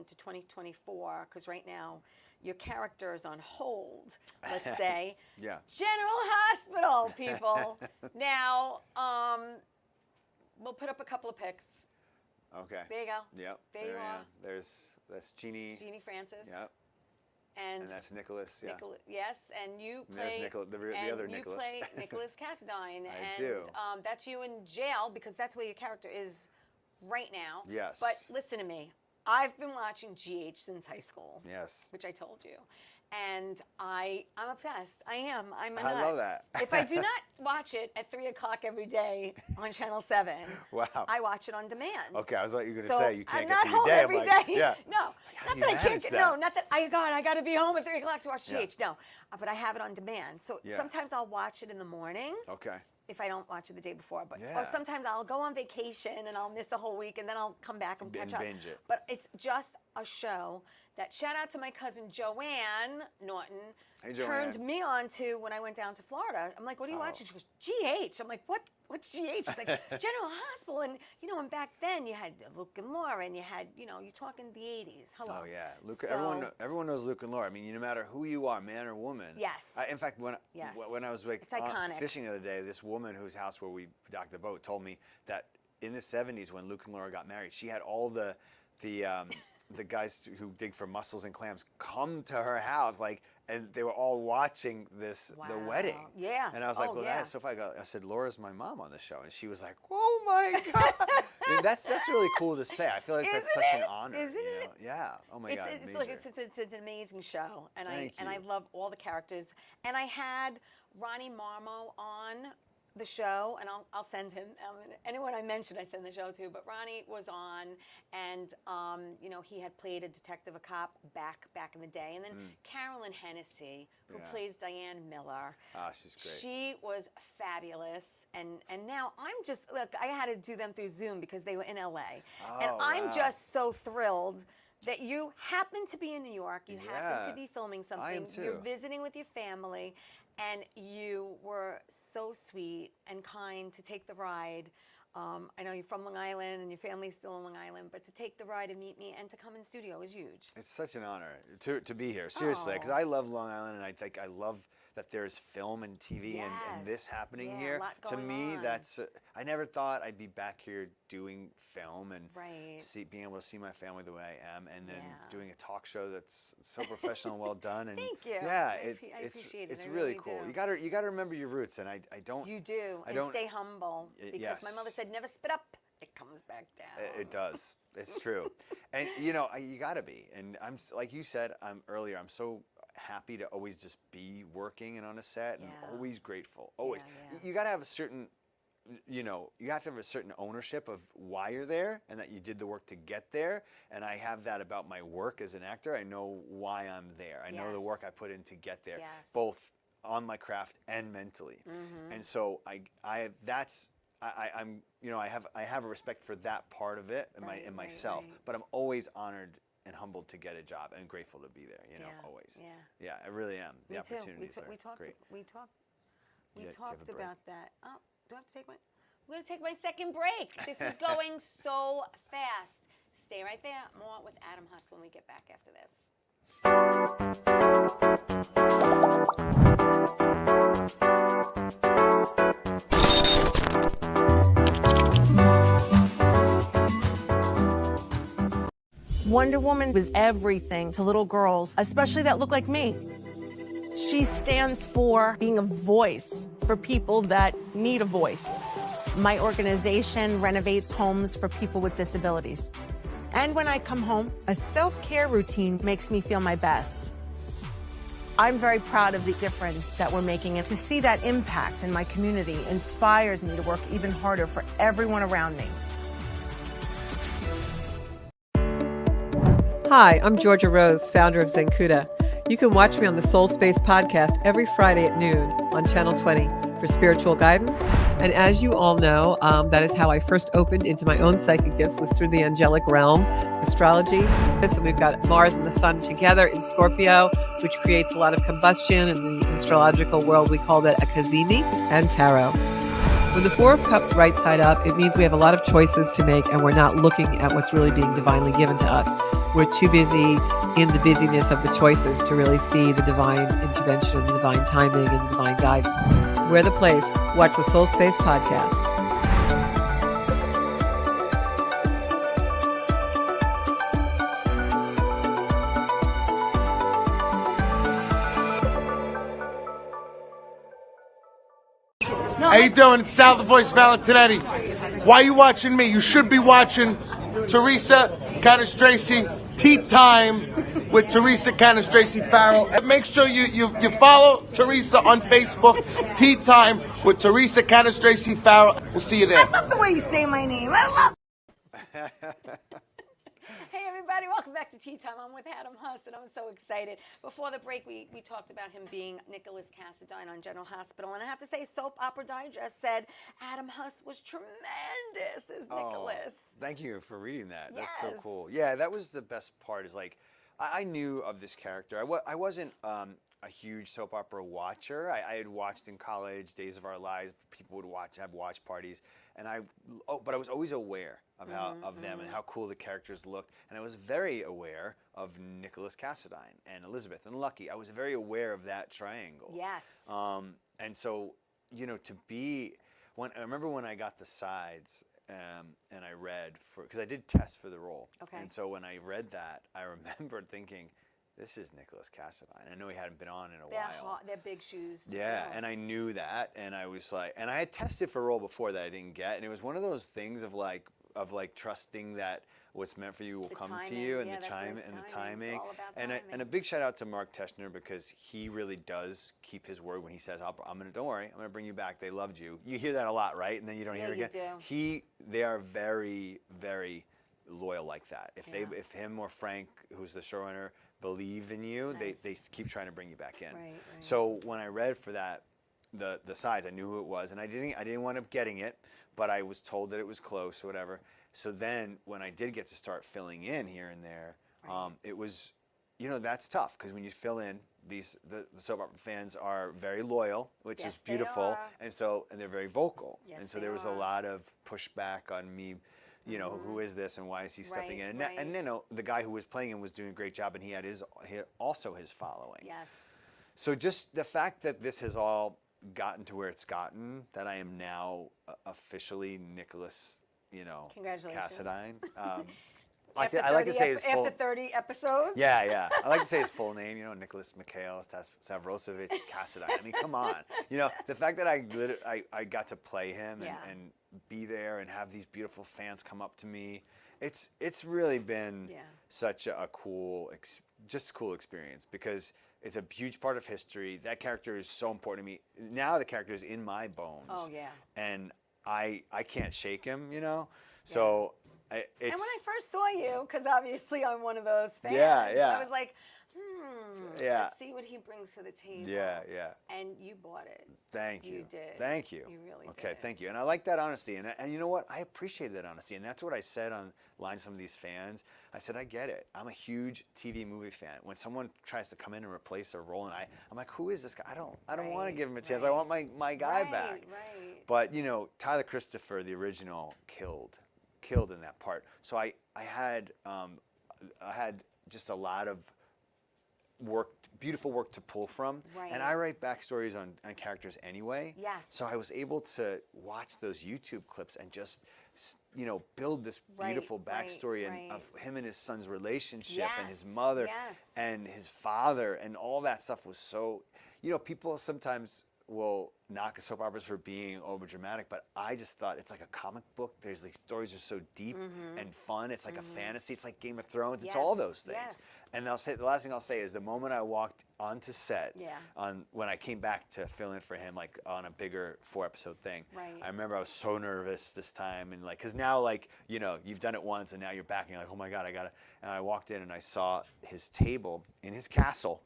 Speaker 2: to 2024, because right now your character is on hold, let's say.
Speaker 3: Yeah.
Speaker 2: General Hospital, people. Now, we'll put up a couple of pics.
Speaker 3: Okay.
Speaker 2: There you go.
Speaker 3: Yep.
Speaker 2: There you are.
Speaker 3: That's Jeannie.
Speaker 2: Jeannie Francis.
Speaker 3: Yep.
Speaker 2: And
Speaker 3: that's Nicholas. Yeah.
Speaker 2: yes, and you
Speaker 3: And there's
Speaker 2: play
Speaker 3: the other Nicholas.
Speaker 2: You play Nicholas Cassadine,
Speaker 3: I
Speaker 2: and
Speaker 3: do.
Speaker 2: That's you in jail because that's where your character is right now.
Speaker 3: Yes.
Speaker 2: But listen to me. I've been watching GH since high school.
Speaker 3: Yes.
Speaker 2: Which I told you. And I'm obsessed. I'm a nut.
Speaker 3: I love that.
Speaker 2: If I do not watch it at 3 o'clock every day on Channel 7,
Speaker 3: Wow.
Speaker 2: I watch it on demand.
Speaker 3: Okay, I was like, you're going to
Speaker 2: So
Speaker 3: say you can't
Speaker 2: I'm
Speaker 3: get
Speaker 2: not
Speaker 3: through your
Speaker 2: home
Speaker 3: day.
Speaker 2: every
Speaker 3: I'm like,
Speaker 2: day.
Speaker 3: Yeah.
Speaker 2: No,
Speaker 3: How
Speaker 2: not
Speaker 3: do
Speaker 2: that
Speaker 3: you
Speaker 2: I can't
Speaker 3: manage
Speaker 2: get.
Speaker 3: that?
Speaker 2: No, not that I got to be home at 3 o'clock to watch
Speaker 3: Yeah.
Speaker 2: GH. No, but I have it on demand. So
Speaker 3: Yeah.
Speaker 2: sometimes I'll watch it in the morning.
Speaker 3: Okay.
Speaker 2: If I don't watch it the day before, but
Speaker 3: Yeah.
Speaker 2: or sometimes I'll go on vacation and I'll miss a whole week and then I'll come back and catch up.
Speaker 3: binge it.
Speaker 2: But it's just a show that shout out to my cousin Joanne Norton
Speaker 3: Hey,
Speaker 2: turned
Speaker 3: Joanne.
Speaker 2: me on to when I went down to Florida. I'm like, what are you watching? She goes, GH. I'm like, what's GH? She's like, General Hospital. And and back then you had Luke and Laura and you had, you're talking the 80s. Hello.
Speaker 3: Oh yeah, Luke.
Speaker 2: So-
Speaker 3: Everyone knows Luke and Laura. I mean, no matter who you are, man or woman.
Speaker 2: Yes.
Speaker 3: In fact, when I was like
Speaker 2: It's iconic.
Speaker 3: fishing the other day, this woman whose house where we docked the boat told me that in the 70s when Luke and Laura got married, she had all the guys who dig for mussels and clams come to her house, and they were all watching the wedding.
Speaker 2: Yeah.
Speaker 3: And I was like,
Speaker 2: Oh,
Speaker 3: well,
Speaker 2: yeah.
Speaker 3: that's so funny. I said, Laura's my mom on the show, and she was like, oh my God. Yeah, that's really cool to say. I feel like that's
Speaker 2: Isn't
Speaker 3: such
Speaker 2: it?
Speaker 3: an honor.
Speaker 2: Isn't it?
Speaker 3: Yeah. Oh my God.
Speaker 2: It's like it's an amazing show, and
Speaker 3: Thank
Speaker 2: I
Speaker 3: you.
Speaker 2: love all the characters. And I had Ronnie Marmo on the show, and I'll send him. Anyone I mentioned, I send the show to. But Ronnie was on, and he had played a detective, a cop back in the day. And then Carolyn Hennessy, who
Speaker 3: Yeah.
Speaker 2: plays Diane Miller.
Speaker 3: Ah, she's great.
Speaker 2: She was fabulous, and now I'm just look. I had to do them through Zoom because they were in LA, and
Speaker 3: Oh,
Speaker 2: I'm
Speaker 3: wow.
Speaker 2: just so thrilled that you happen to be in New York. You happen
Speaker 3: Yeah,
Speaker 2: to be filming something.
Speaker 3: I am too.
Speaker 2: You're visiting with your family, and you were so sweet and kind to take the ride. I know you're from Long Island and your family's still in Long Island, but to take the ride and meet me and to come in studio is huge.
Speaker 3: It's such an honor to be here, seriously, because
Speaker 2: Oh.
Speaker 3: I love Long Island, and I think I love that there's film and TV and this
Speaker 2: Yes.
Speaker 3: happening
Speaker 2: Yeah, a
Speaker 3: here.
Speaker 2: lot
Speaker 3: To
Speaker 2: going
Speaker 3: me,
Speaker 2: on.
Speaker 3: that's I never thought I'd be back here doing film and
Speaker 2: Right.
Speaker 3: being able to see my family the way I am, and then
Speaker 2: Yeah.
Speaker 3: doing a talk show that's so professional and well done. And
Speaker 2: Thank you.
Speaker 3: Yeah,
Speaker 2: I appreciate it.
Speaker 3: It's
Speaker 2: I
Speaker 3: really
Speaker 2: really
Speaker 3: cool.
Speaker 2: do.
Speaker 3: You got to remember your roots, and I don't.
Speaker 2: You do,
Speaker 3: I
Speaker 2: and
Speaker 3: don't-
Speaker 2: stay humble because my mother
Speaker 3: yes.
Speaker 2: said, "Never spit up; it comes back down."
Speaker 3: It does. It's true. And you got to be. And like you said earlier, I'm so happy to always just be working and on a set, and
Speaker 2: Yeah.
Speaker 3: always grateful. Always.
Speaker 2: Yeah.
Speaker 3: You got to have a certain you have to have a certain ownership of why you're there and that you did the work to get there. And I have that about my work as an actor. I know why I'm there. I know the work I put in to get there,
Speaker 2: Yes.
Speaker 3: both on my craft and mentally. And so I have a respect for that part of it in myself,
Speaker 2: right.
Speaker 3: but I'm always honored and humbled to get a job and grateful to be there, always.
Speaker 2: Yeah.
Speaker 3: Yeah, I really am. The
Speaker 2: Me too.
Speaker 3: opportunities are
Speaker 2: We talked.
Speaker 3: great.
Speaker 2: We talked. We
Speaker 3: Yeah, do you have a
Speaker 2: talked
Speaker 3: break?
Speaker 2: about that. Oh, do I have to take my? I'm gonna take my second break. This is going so fast. Stay right there. More with Adam Huss when we get back after this.
Speaker 4: Wonder Woman was everything to little girls, especially that look like me. She stands for being a voice for people that need a voice. My organization renovates homes for people with disabilities. And when I come home, a self-care routine makes me feel my best. I'm very proud of the difference that we're making, and to see that impact in my community inspires me to work even harder for everyone around me.
Speaker 7: Hi, I'm Georgia Rose, founder of Zencuda. You can watch me on the Soul Space podcast every Friday at noon on Channel 20 for spiritual guidance. And as you all know, that is how I first opened into my own psychic gifts, was through the angelic realm, astrology. So we've got Mars and the Sun together in Scorpio, which creates a lot of combustion. In the astrological world, we call that a kazemi, and tarot. With the Four of Cups right side up, it means we have a lot of choices to make, and we're not looking at what's really being divinely given to us. We're too busy in the busyness of the choices to really see the divine intervention, the divine timing, and the divine guidance. We're the place. Watch the Soul Space podcast.
Speaker 8: How you doing? It's Sal, the voice Valentinetti. Why are you watching me? You should be watching Theresa Canastraci Tea Time with Theresa Canastraci Farrell. And make sure you follow Theresa on Facebook, Tea Time with Theresa Canastraci Farrell. We'll see you there.
Speaker 2: I love the way you say my name. I love. Hey everybody, welcome back to Tea Time. I'm with Adam Huss, and I'm so excited. Before the break, we talked about him being Nicholas Cassadine on General Hospital, and I have to say, Soap Opera Digest said Adam Huss was tremendous as Nicholas.
Speaker 3: Thank you for reading that.
Speaker 2: Yes.
Speaker 3: That's so cool. Yeah, that was the best part. Is like, I knew of this character. I wasn't a huge soap opera watcher. I had watched in college, Days of Our Lives. People would have watch parties, and but I was always aware of them and how cool the characters looked, and I was very aware of Nicholas Cassadine and Elizabeth and Lucky. I was very aware of that triangle.
Speaker 2: Yes.
Speaker 3: And so, I remember when I got the sides. And I read because I did test for the role.
Speaker 2: Okay.
Speaker 3: And so when I read that, I remembered thinking, this is Nicholas Cassadine. I know he hadn't been on in a while.
Speaker 2: They're big shoes.
Speaker 3: Yeah, and I knew that, and I was like, and I had tested for a role before that I didn't get, and it was one of those things of like trusting that what's meant for you will come to you, and the timing. And a big shout out to Mark Teschner, because he really does keep his word when he says, don't worry, I'm gonna bring you back. They loved you. You hear that a lot, right? And then you don't hear it again. They are very, very loyal like that. If him or Frank, who's the showrunner, believe in you, they keep trying to bring you back in.
Speaker 2: Right.
Speaker 3: So when I read for that, the size, I knew who it was, and I didn't wind up getting it, but I was told that it was close or whatever. So then when I did get to start filling in here and there, it was, that's tough, because when you fill in, the soap opera fans are very loyal, which is beautiful, and they're very vocal, and so there was a lot of pushback on me. Who is this and why is he stepping in? And the guy who was playing him was doing a great job, and he had also his following.
Speaker 2: Yes.
Speaker 3: So just the fact that this has all gotten to where it's gotten, that I am now officially Nicholas,
Speaker 2: Congratulations.
Speaker 3: Cassadine.
Speaker 2: I like to say his full. After 30 episodes.
Speaker 3: Yeah. I like to say his full name. Nicholas Mikhail Stavrosovich Cassadine. I mean, come on. The fact that I got to play him and be there and have these beautiful fans come up to me, it's really been such a cool experience, because it's a huge part of history. That character is so important to me. Now the character is in my bones. Oh yeah. And I can't shake him. So. And when I
Speaker 2: first saw you, because obviously I'm one of those fans, I was like, let's see what he brings to the table. Yeah. And you bought it.
Speaker 3: Thank you.
Speaker 2: You did.
Speaker 3: Thank you.
Speaker 2: You really did.
Speaker 3: Okay, thank you. And I like that honesty. And you know what? I appreciate that honesty. And that's what I said online to some of these fans. I said, I get it. I'm a huge TV movie fan. When someone tries to come in and replace a role, and I'm like, who is this guy? I don't want to give him a chance. I want my guy back.
Speaker 2: Right.
Speaker 3: But, Tyler Christopher, the original, killed in that part. So I had just a lot of beautiful work to pull from. Right. And I write backstories on characters anyway.
Speaker 2: Yes.
Speaker 3: So I was able to watch those YouTube clips and just build this beautiful backstory of him and his son's relationship and his mother and his father, and all that stuff was so, people sometimes will knock soap operas for being over dramatic, but I just thought it's like a comic book. There's these stories are so deep and fun. It's like a fantasy. It's like Game of Thrones. It's all those things.
Speaker 2: Yes.
Speaker 3: And I'll say the last thing I'll say is the moment I walked onto set,
Speaker 2: Yeah.
Speaker 3: when I came back to fill in for him, like on a bigger 4-episode thing.
Speaker 2: Right.
Speaker 3: I remember I was so nervous this time, and like, cause now like you've done it once, and now you're back, and you're like, oh my god, I gotta. And I walked in and I saw his table in his castle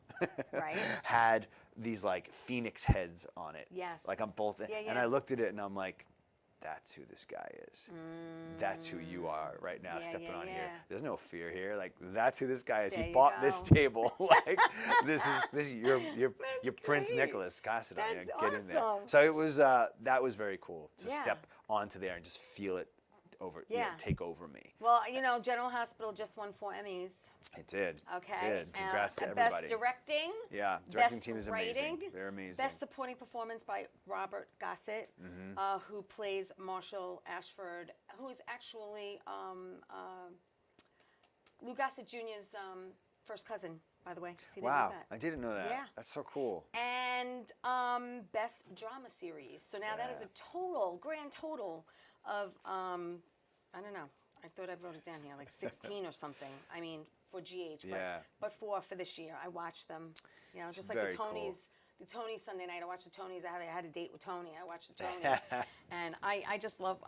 Speaker 2: Right.
Speaker 3: had these like phoenix heads on it.
Speaker 2: Yes.
Speaker 3: Like on both.
Speaker 2: Yeah,
Speaker 3: And
Speaker 2: yeah.
Speaker 3: I looked at it and I'm like, that's who this guy is. That's who you are right now,
Speaker 2: Yeah,
Speaker 3: stepping
Speaker 2: yeah,
Speaker 3: on here.
Speaker 2: yeah.
Speaker 3: There's no fear here. Like that's who this guy is.
Speaker 2: There
Speaker 3: He
Speaker 2: you
Speaker 3: bought this
Speaker 2: go.
Speaker 3: table. Like this is your Prince
Speaker 2: great.
Speaker 3: Nicholas Cassidon.
Speaker 2: That's
Speaker 3: Get in there.
Speaker 2: awesome.
Speaker 3: So it was that was very cool to
Speaker 2: Yeah.
Speaker 3: step onto there and just feel it
Speaker 2: Yeah.
Speaker 3: take over me.
Speaker 2: Well, General Hospital just won 4 Emmys.
Speaker 3: It did.
Speaker 2: Okay.
Speaker 3: It did. Congrats to
Speaker 2: and
Speaker 3: everybody.
Speaker 2: Best directing.
Speaker 3: Yeah, directing
Speaker 2: Best
Speaker 3: team is amazing.
Speaker 2: writing,
Speaker 3: They're amazing.
Speaker 2: Best supporting performance by Robert Gossett, who plays Marshall Ashford, who is actually Lou Gossett Jr.'s first cousin, by the way. If you didn't know
Speaker 3: Wow,
Speaker 2: that.
Speaker 3: I didn't know that.
Speaker 2: Yeah.
Speaker 3: That's so cool.
Speaker 2: And best drama series. So now that is a grand total of I don't know. I thought I wrote it down here, like 16 or something. I mean, for GH,
Speaker 3: Yeah.
Speaker 2: but 4 for this year. I watched them. Just like
Speaker 3: very
Speaker 2: the
Speaker 3: cool.
Speaker 2: Tonys. The Tonys Sunday night. I watched the Tonys. I had a date with Tony. I watched the Tonys, and I just love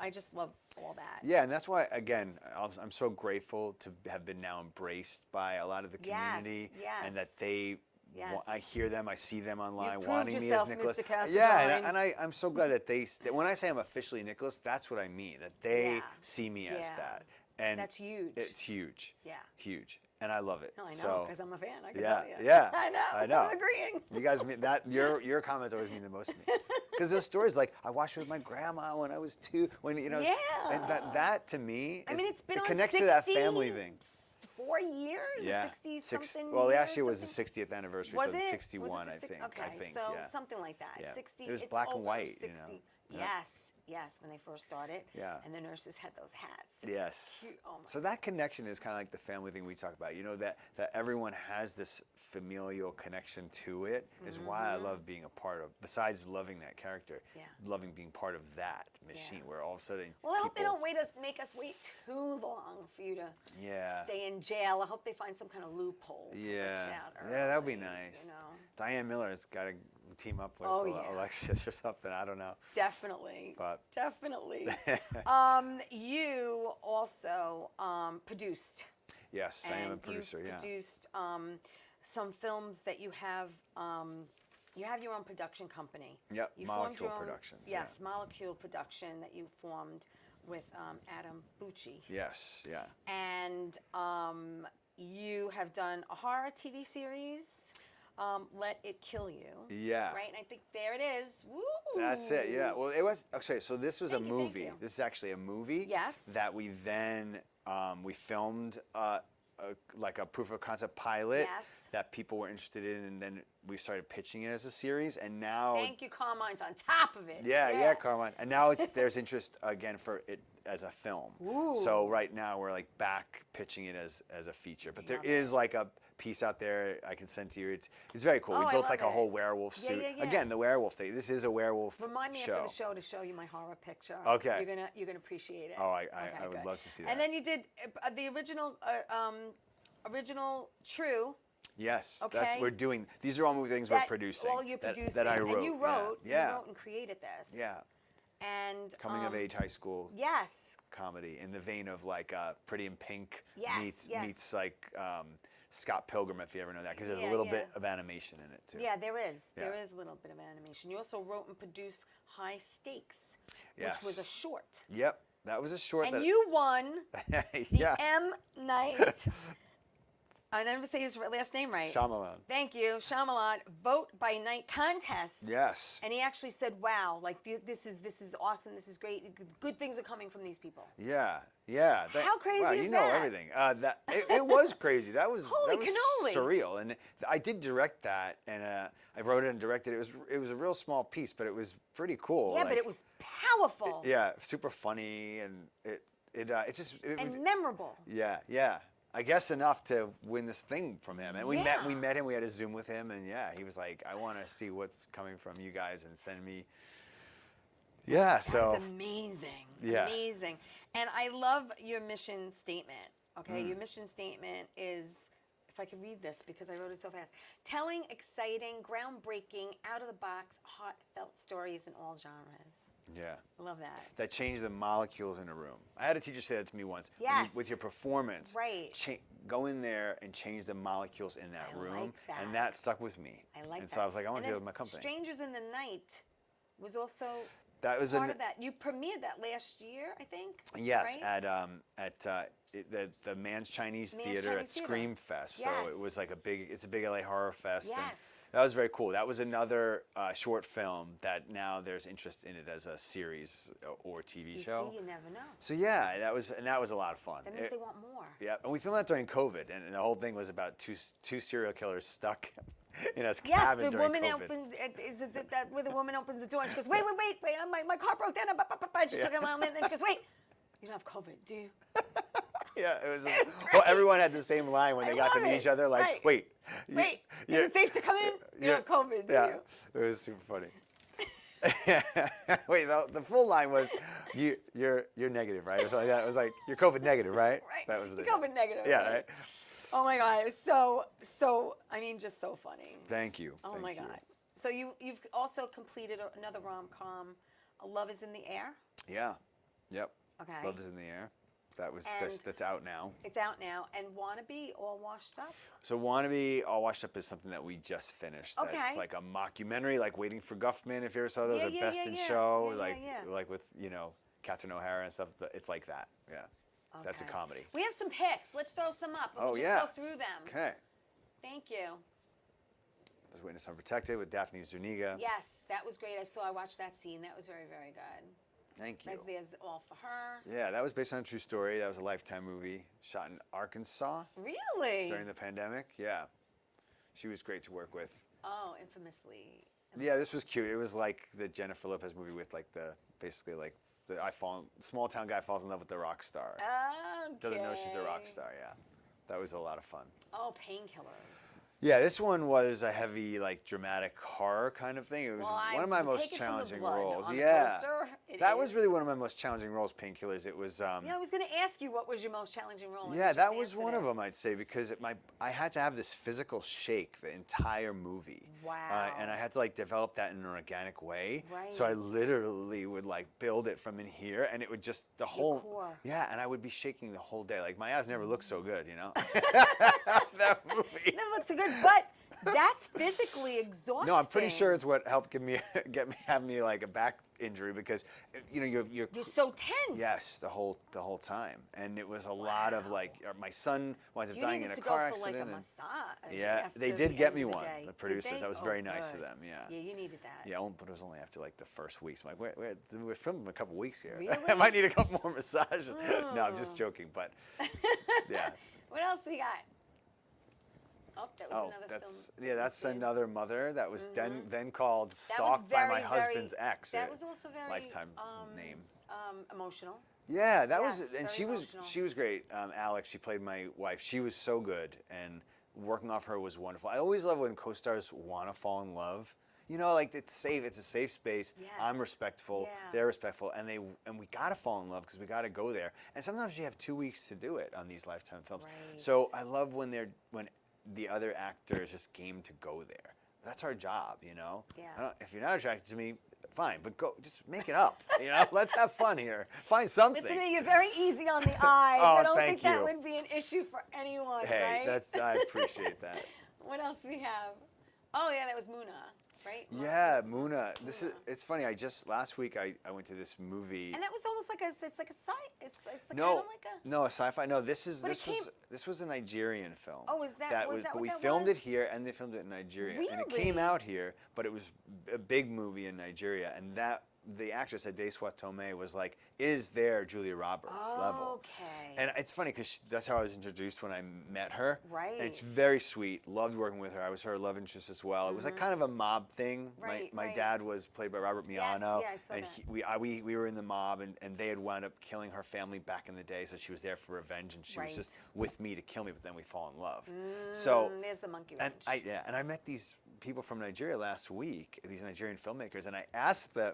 Speaker 2: all that.
Speaker 3: Yeah, and that's why, again, I'm so grateful to have been now embraced by a lot of the community, and that they.
Speaker 2: Yes.
Speaker 3: I hear them, I see them online,
Speaker 2: You've
Speaker 3: wanting
Speaker 2: proved
Speaker 3: me
Speaker 2: yourself,
Speaker 3: as Nicholas.
Speaker 2: Mr. Cassidon.
Speaker 3: Yeah, and I'm so glad that that when I say I'm officially Nicholas, that's what I mean. That they
Speaker 2: Yeah.
Speaker 3: see me as
Speaker 2: Yeah.
Speaker 3: that, and
Speaker 2: That's huge.
Speaker 3: It's huge.
Speaker 2: Yeah.
Speaker 3: Huge, and I love it.
Speaker 2: No, I know,
Speaker 3: So,
Speaker 2: because I'm a fan. I can
Speaker 3: yeah,
Speaker 2: tell you.
Speaker 3: yeah.
Speaker 2: I know.
Speaker 3: I know.
Speaker 2: I'm agreeing.
Speaker 3: You guys mean that your comments always mean the most to me, because those stories like I watched it with my grandma when I was 2, when
Speaker 2: Yeah.
Speaker 3: and that to me,
Speaker 2: I mean, it's been
Speaker 3: it
Speaker 2: on
Speaker 3: connects to that
Speaker 2: 60
Speaker 3: family thing.
Speaker 2: 4 years,
Speaker 3: Yeah,
Speaker 2: 60 something.
Speaker 3: well,
Speaker 2: years,
Speaker 3: last year was the
Speaker 2: something?
Speaker 3: 60th anniversary,
Speaker 2: Was
Speaker 3: so
Speaker 2: it?
Speaker 3: 61,
Speaker 2: Was
Speaker 3: I
Speaker 2: it the
Speaker 3: think.
Speaker 2: Okay,
Speaker 3: I think,
Speaker 2: so
Speaker 3: yeah.
Speaker 2: something like that.
Speaker 3: Yeah.
Speaker 2: 60.
Speaker 3: It was
Speaker 2: it's
Speaker 3: black and
Speaker 2: over
Speaker 3: white,
Speaker 2: 60.
Speaker 3: Yeah.
Speaker 2: Yes, when they first started.
Speaker 3: Yeah.
Speaker 2: And the nurses had those hats.
Speaker 3: Yes.
Speaker 2: Cute. Oh my
Speaker 3: So that connection is kind of like the family thing we talk about. That everyone has this familial connection to it is why I love being a part of. Besides loving that character,
Speaker 2: Yeah.
Speaker 3: loving being part of that machine, where all of a sudden.
Speaker 2: Well, I hope they
Speaker 3: people-
Speaker 2: don't make us wait too long for you to
Speaker 3: Yeah.
Speaker 2: stay in jail. I hope they find some kind of loophole to
Speaker 3: Yeah.
Speaker 2: let you out
Speaker 3: Yeah, that would be
Speaker 2: early,
Speaker 3: nice.
Speaker 2: Diane
Speaker 3: Diane Miller's got to team up with
Speaker 2: Oh, yeah.
Speaker 3: Alexis or something. I don't know.
Speaker 2: Definitely.
Speaker 3: But-
Speaker 2: Definitely. You also produced.
Speaker 3: Yes, I am a
Speaker 2: And
Speaker 3: producer.
Speaker 2: you've
Speaker 3: Yeah.
Speaker 2: produced some films that you have. You have your own production company.
Speaker 3: Yep,
Speaker 2: You formed
Speaker 3: Molecule
Speaker 2: your own-
Speaker 3: Productions,
Speaker 2: Yes,
Speaker 3: yeah.
Speaker 2: Molecule Production that you formed with Adam Bucci.
Speaker 3: Yes. Yeah.
Speaker 2: And you have done a horror TV series, Let It Kill You.
Speaker 3: Yeah.
Speaker 2: Right, and I think there it is. Woo!
Speaker 3: That's it. Yeah. Well, it was okay. So this was
Speaker 2: Thank
Speaker 3: a
Speaker 2: you, thank
Speaker 3: movie.
Speaker 2: you.
Speaker 3: This is actually a movie.
Speaker 2: Yes.
Speaker 3: That we then we filmed like a proof of concept pilot.
Speaker 2: Yes.
Speaker 3: That people were interested in, and then we started pitching it as a series, and now.
Speaker 2: Thank you, Carmine's on top of it.
Speaker 3: Yeah, Carmine. And now there's interest again for it as a film.
Speaker 2: Ooh.
Speaker 3: So right now we're like back pitching it as a feature. But there
Speaker 2: Love
Speaker 3: is like a piece out there I can send to you. It's very cool.
Speaker 2: Oh,
Speaker 3: We
Speaker 2: I
Speaker 3: built
Speaker 2: love
Speaker 3: like a
Speaker 2: it.
Speaker 3: whole werewolf
Speaker 2: Yeah,
Speaker 3: suit.
Speaker 2: yeah, yeah.
Speaker 3: Again, the werewolf thing. This is a werewolf
Speaker 2: Remind me
Speaker 3: show.
Speaker 2: after the show to show you my horror picture.
Speaker 3: Okay.
Speaker 2: You're gonna appreciate it.
Speaker 3: Oh, I
Speaker 2: Okay,
Speaker 3: would
Speaker 2: good.
Speaker 3: love to see that.
Speaker 2: And then you did the original True.
Speaker 3: Yes,
Speaker 2: Okay.
Speaker 3: that's we're doing. These are all movie things we're producing.
Speaker 2: All you're
Speaker 3: that,
Speaker 2: producing.
Speaker 3: that I wrote.
Speaker 2: And you wrote.
Speaker 3: Yeah.
Speaker 2: You wrote and created this.
Speaker 3: Yeah.
Speaker 2: And
Speaker 3: Coming of age high school
Speaker 2: Yes.
Speaker 3: comedy in the vein of like Pretty in Pink
Speaker 2: Yes, yes.
Speaker 3: meets like Scott Pilgrim, if you ever know that, because there's
Speaker 2: Yeah,
Speaker 3: a little
Speaker 2: yeah.
Speaker 3: bit of animation in it too.
Speaker 2: Yeah, there is.
Speaker 3: Yeah.
Speaker 2: There is a little bit of animation. You also wrote and produced High Stakes,
Speaker 3: Yes.
Speaker 2: which was a short.
Speaker 3: Yep, that was a short.
Speaker 2: And
Speaker 3: that,
Speaker 2: you won the
Speaker 3: yeah,
Speaker 2: M. Night. I never say his last name right.
Speaker 3: Shyamalan.
Speaker 2: Thank you, Shyamalan Vote by Night contest.
Speaker 3: Yes.
Speaker 2: And he actually said, "Wow, like this is awesome. This is great. Good things are coming from these people."
Speaker 3: Yeah.
Speaker 2: How crazy
Speaker 3: wow,
Speaker 2: is
Speaker 3: you know
Speaker 2: that?
Speaker 3: everything. It was crazy. That was
Speaker 2: Holy cannoli.
Speaker 3: surreal. And I did direct that, and I wrote it and directed it. It was a real small piece, but it was pretty cool.
Speaker 2: Yeah, but it was powerful
Speaker 3: Yeah, super funny, and it
Speaker 2: and memorable.
Speaker 3: Yeah. I guess enough to win this thing from him. And we
Speaker 2: Yeah.
Speaker 3: met him, we had a Zoom with him, and yeah, he was like, I want to see what's coming from you guys and send me. Yeah, so.
Speaker 2: That's amazing.
Speaker 3: Yeah.
Speaker 2: Amazing. And I love your mission statement. Okay, your mission statement is, if I could read this because I wrote it so fast, telling exciting, groundbreaking, out of the box, heartfelt stories in all genres.
Speaker 3: Yeah.
Speaker 2: I love that.
Speaker 3: That change the molecules in a room. I had a teacher say that to me once.
Speaker 2: Yes.
Speaker 3: With your performance,
Speaker 2: Right.
Speaker 3: Go in there and change the molecules in that
Speaker 2: I
Speaker 3: room.
Speaker 2: like that.
Speaker 3: And that stuck with me.
Speaker 2: I like
Speaker 3: and
Speaker 2: that.
Speaker 3: so I was like, I want
Speaker 2: And
Speaker 3: to do it
Speaker 2: then
Speaker 3: with my company.
Speaker 2: Strangers in the Night was also
Speaker 3: That was
Speaker 2: part of that. You premiered that last year, I think.
Speaker 3: Yes,
Speaker 2: right?
Speaker 3: at the Man's Chinese
Speaker 2: Man's
Speaker 3: Theater
Speaker 2: Chinese
Speaker 3: at
Speaker 2: Theater.
Speaker 3: Scream Fest.
Speaker 2: Yes.
Speaker 3: So it was like it's a big LA horror fest. and
Speaker 2: Yes.
Speaker 3: that was very cool. That was another short film that now there's interest in it as a series or TV show.
Speaker 2: See, you never know.
Speaker 3: So yeah, that was a lot of fun.
Speaker 2: That means they want more.
Speaker 3: Yeah, and we filmed that during COVID, and the whole thing was about two serial killers stuck in a
Speaker 2: Yes,
Speaker 3: cabin
Speaker 2: the
Speaker 3: during
Speaker 2: woman
Speaker 3: COVID.
Speaker 2: opened. Is it that where the woman opens the door and she goes, wait, my car broke down. And she's talking about it, and then she goes, wait, you don't have COVID, do you?
Speaker 3: Yeah, it was.
Speaker 2: It's
Speaker 3: Well,
Speaker 2: great.
Speaker 3: everyone had the same line when
Speaker 2: I
Speaker 3: they got to
Speaker 2: love
Speaker 3: meet
Speaker 2: it.
Speaker 3: each other. Like,
Speaker 2: Right.
Speaker 3: wait,
Speaker 2: Wait,
Speaker 3: you-
Speaker 2: is it safe to come in? You don't have COVID, do
Speaker 3: yeah,
Speaker 2: you?
Speaker 3: it was super funny. Wait, the full line was, you're negative, right? Or something like that. It was like, you're COVID negative, right?
Speaker 2: Right.
Speaker 3: That was the
Speaker 2: You're
Speaker 3: thing.
Speaker 2: COVID negative.
Speaker 3: Yeah, right.
Speaker 2: Oh my God, it was so. I mean, just so funny.
Speaker 3: Thank you.
Speaker 2: Oh
Speaker 3: Thank
Speaker 2: my
Speaker 3: you.
Speaker 2: God. So you've also completed another rom-com, Love Is in the Air.
Speaker 3: Yeah. Yep.
Speaker 2: Okay.
Speaker 3: Love Is in the Air. That's
Speaker 2: And-
Speaker 3: out now.
Speaker 2: It's out now, and Wannabe, All Washed Up.
Speaker 3: So Wannabe All Washed Up is something that we just finished.
Speaker 2: Okay.
Speaker 3: It's like a mockumentary, like Waiting for Guffman, if you ever saw those,
Speaker 2: Yeah,
Speaker 3: or
Speaker 2: yeah,
Speaker 3: Best
Speaker 2: yeah,
Speaker 3: in
Speaker 2: yeah.
Speaker 3: Show,
Speaker 2: Yeah, yeah, yeah.
Speaker 3: like with Catherine O'Hara and stuff. It's like that. Yeah. That's a
Speaker 2: Okay.
Speaker 3: comedy.
Speaker 2: We have some picks. Let's throw some up.
Speaker 3: Oh,
Speaker 2: We'll just
Speaker 3: yeah.
Speaker 2: go through them.
Speaker 3: Okay.
Speaker 2: Thank you.
Speaker 3: There's Witness Unprotected with Daphne Zuniga.
Speaker 2: Yes, that was great. I watched that scene. That was very, very good.
Speaker 3: Thank you.
Speaker 2: There's All for Her.
Speaker 3: Yeah, that was based on a true story. That was a Lifetime movie shot in Arkansas
Speaker 2: Really?
Speaker 3: during the pandemic. Yeah. She was great to work with.
Speaker 2: Oh, infamously.
Speaker 3: Yeah, this was cute. It was like the Jennifer Lopez movie with like the small town guy falls in love with the rock star.
Speaker 2: Okay.
Speaker 3: Doesn't know she's a rock star, yeah. That was a lot of fun.
Speaker 2: Oh, Painkillers.
Speaker 3: Yeah, this one was a heavy, like, dramatic horror kind of thing. It was
Speaker 2: Well,
Speaker 3: one of my
Speaker 2: I
Speaker 3: most
Speaker 2: take it from the
Speaker 3: challenging
Speaker 2: blood
Speaker 3: roles.
Speaker 2: on the
Speaker 3: Yeah,
Speaker 2: poster. It
Speaker 3: that was
Speaker 2: is.
Speaker 3: really one of my most challenging roles. Painkillers. It was.
Speaker 2: Yeah, I was going to ask you what was your most challenging role. and
Speaker 3: Yeah,
Speaker 2: you
Speaker 3: that
Speaker 2: just
Speaker 3: was one
Speaker 2: answered
Speaker 3: of
Speaker 2: it.
Speaker 3: them, I'd say, because I had to have this physical shake the entire movie.
Speaker 2: Wow.
Speaker 3: And I had to like develop that in an organic way. So I
Speaker 2: Right.
Speaker 3: literally would like build it from in here, and it would just the whole.
Speaker 2: core.
Speaker 3: Yeah, and I would be shaking the whole day. Like my eyes never looked so good, you know. That movie.
Speaker 2: It never looked so good, but that's physically exhausting.
Speaker 3: No, I'm pretty sure it's what helped have me like a back injury because, you're
Speaker 2: You're so tense.
Speaker 3: yes the whole time, and it was a lot of like my son winds up
Speaker 2: You
Speaker 3: dying
Speaker 2: needed
Speaker 3: in a
Speaker 2: to
Speaker 3: car
Speaker 2: go for
Speaker 3: accident.
Speaker 2: like a
Speaker 3: and-
Speaker 2: massage.
Speaker 3: yeah,
Speaker 2: after
Speaker 3: they
Speaker 2: the
Speaker 3: did get
Speaker 2: end
Speaker 3: me
Speaker 2: of the
Speaker 3: one.
Speaker 2: day.
Speaker 3: The
Speaker 2: Did
Speaker 3: producers.
Speaker 2: they?
Speaker 3: That was
Speaker 2: Oh,
Speaker 3: very nice
Speaker 2: good.
Speaker 3: of them. Yeah.
Speaker 2: Yeah, you needed that.
Speaker 3: Yeah, but it was only after like the first weeks. I'm like, we're filming a couple weeks here. I
Speaker 2: Really?
Speaker 3: might need a couple more massages. No, I'm just joking. But yeah.
Speaker 2: What else we got? Oh, that was another film.
Speaker 3: That's Another Mother. That was then called
Speaker 2: That was
Speaker 3: Stalked by My
Speaker 2: very,
Speaker 3: Husband's
Speaker 2: very-
Speaker 3: Ex.
Speaker 2: That
Speaker 3: a
Speaker 2: was also very
Speaker 3: lifetime name.
Speaker 2: Emotional.
Speaker 3: Yeah, that
Speaker 2: Yes,
Speaker 3: was, and
Speaker 2: very
Speaker 3: she was great. Alex, she played my wife. She was so good, and working off her was wonderful. I always love when co-stars want to fall in love. Like it's safe. It's a safe space.
Speaker 2: Yes.
Speaker 3: I'm respectful.
Speaker 2: Yeah.
Speaker 3: They're respectful, and we gotta fall in love because we gotta go there. And sometimes you have 2 weeks to do it on these Lifetime films.
Speaker 2: Right.
Speaker 3: So I love when the other actor is just game to go there. That's our job,
Speaker 2: Yeah.
Speaker 3: If you're not attracted to me, fine, but go, just make it up. Let's have fun here. Find something.
Speaker 2: Listen to me, you're very easy on the eyes.
Speaker 3: Oh,
Speaker 2: I don't
Speaker 3: thank
Speaker 2: think that
Speaker 3: you.
Speaker 2: would be an issue for anyone,
Speaker 3: Hey,
Speaker 2: right?
Speaker 3: I appreciate that.
Speaker 2: What else we have? Oh yeah, that was Muna, right?
Speaker 3: Yeah, Muna. It's funny. Last week I went to this movie.
Speaker 2: And that was almost like it's like a sci. It's kind of
Speaker 3: No,
Speaker 2: like a.
Speaker 3: no, a sci-fi. No, this
Speaker 2: But
Speaker 3: was a Nigerian film.
Speaker 2: Oh, was that
Speaker 3: But
Speaker 2: what
Speaker 3: we
Speaker 2: that
Speaker 3: filmed
Speaker 2: was?
Speaker 3: it here, and they filmed it in Nigeria, and it
Speaker 2: Really?
Speaker 3: came out here. But it was a big movie in Nigeria, and that the actress Adesua Tomei was like, is there Julia Roberts level?
Speaker 2: Okay.
Speaker 3: And it's funny because that's how I was introduced when I met her.
Speaker 2: Right.
Speaker 3: And it's very sweet. Loved working with her. I was her love interest as well. It was like kind of a mob thing.
Speaker 2: Right,
Speaker 3: My
Speaker 2: right.
Speaker 3: dad was played by Robert Miano.
Speaker 2: Yeah, I saw
Speaker 3: and
Speaker 2: that.
Speaker 3: we were in the mob, and they had wound up killing her family back in the day. So she was there for revenge, and she was just with me to kill me. But then we fall in love. So
Speaker 2: there's the monkey
Speaker 3: and
Speaker 2: wrench.
Speaker 3: I met these people from Nigeria last week, these Nigerian filmmakers, and I asked them.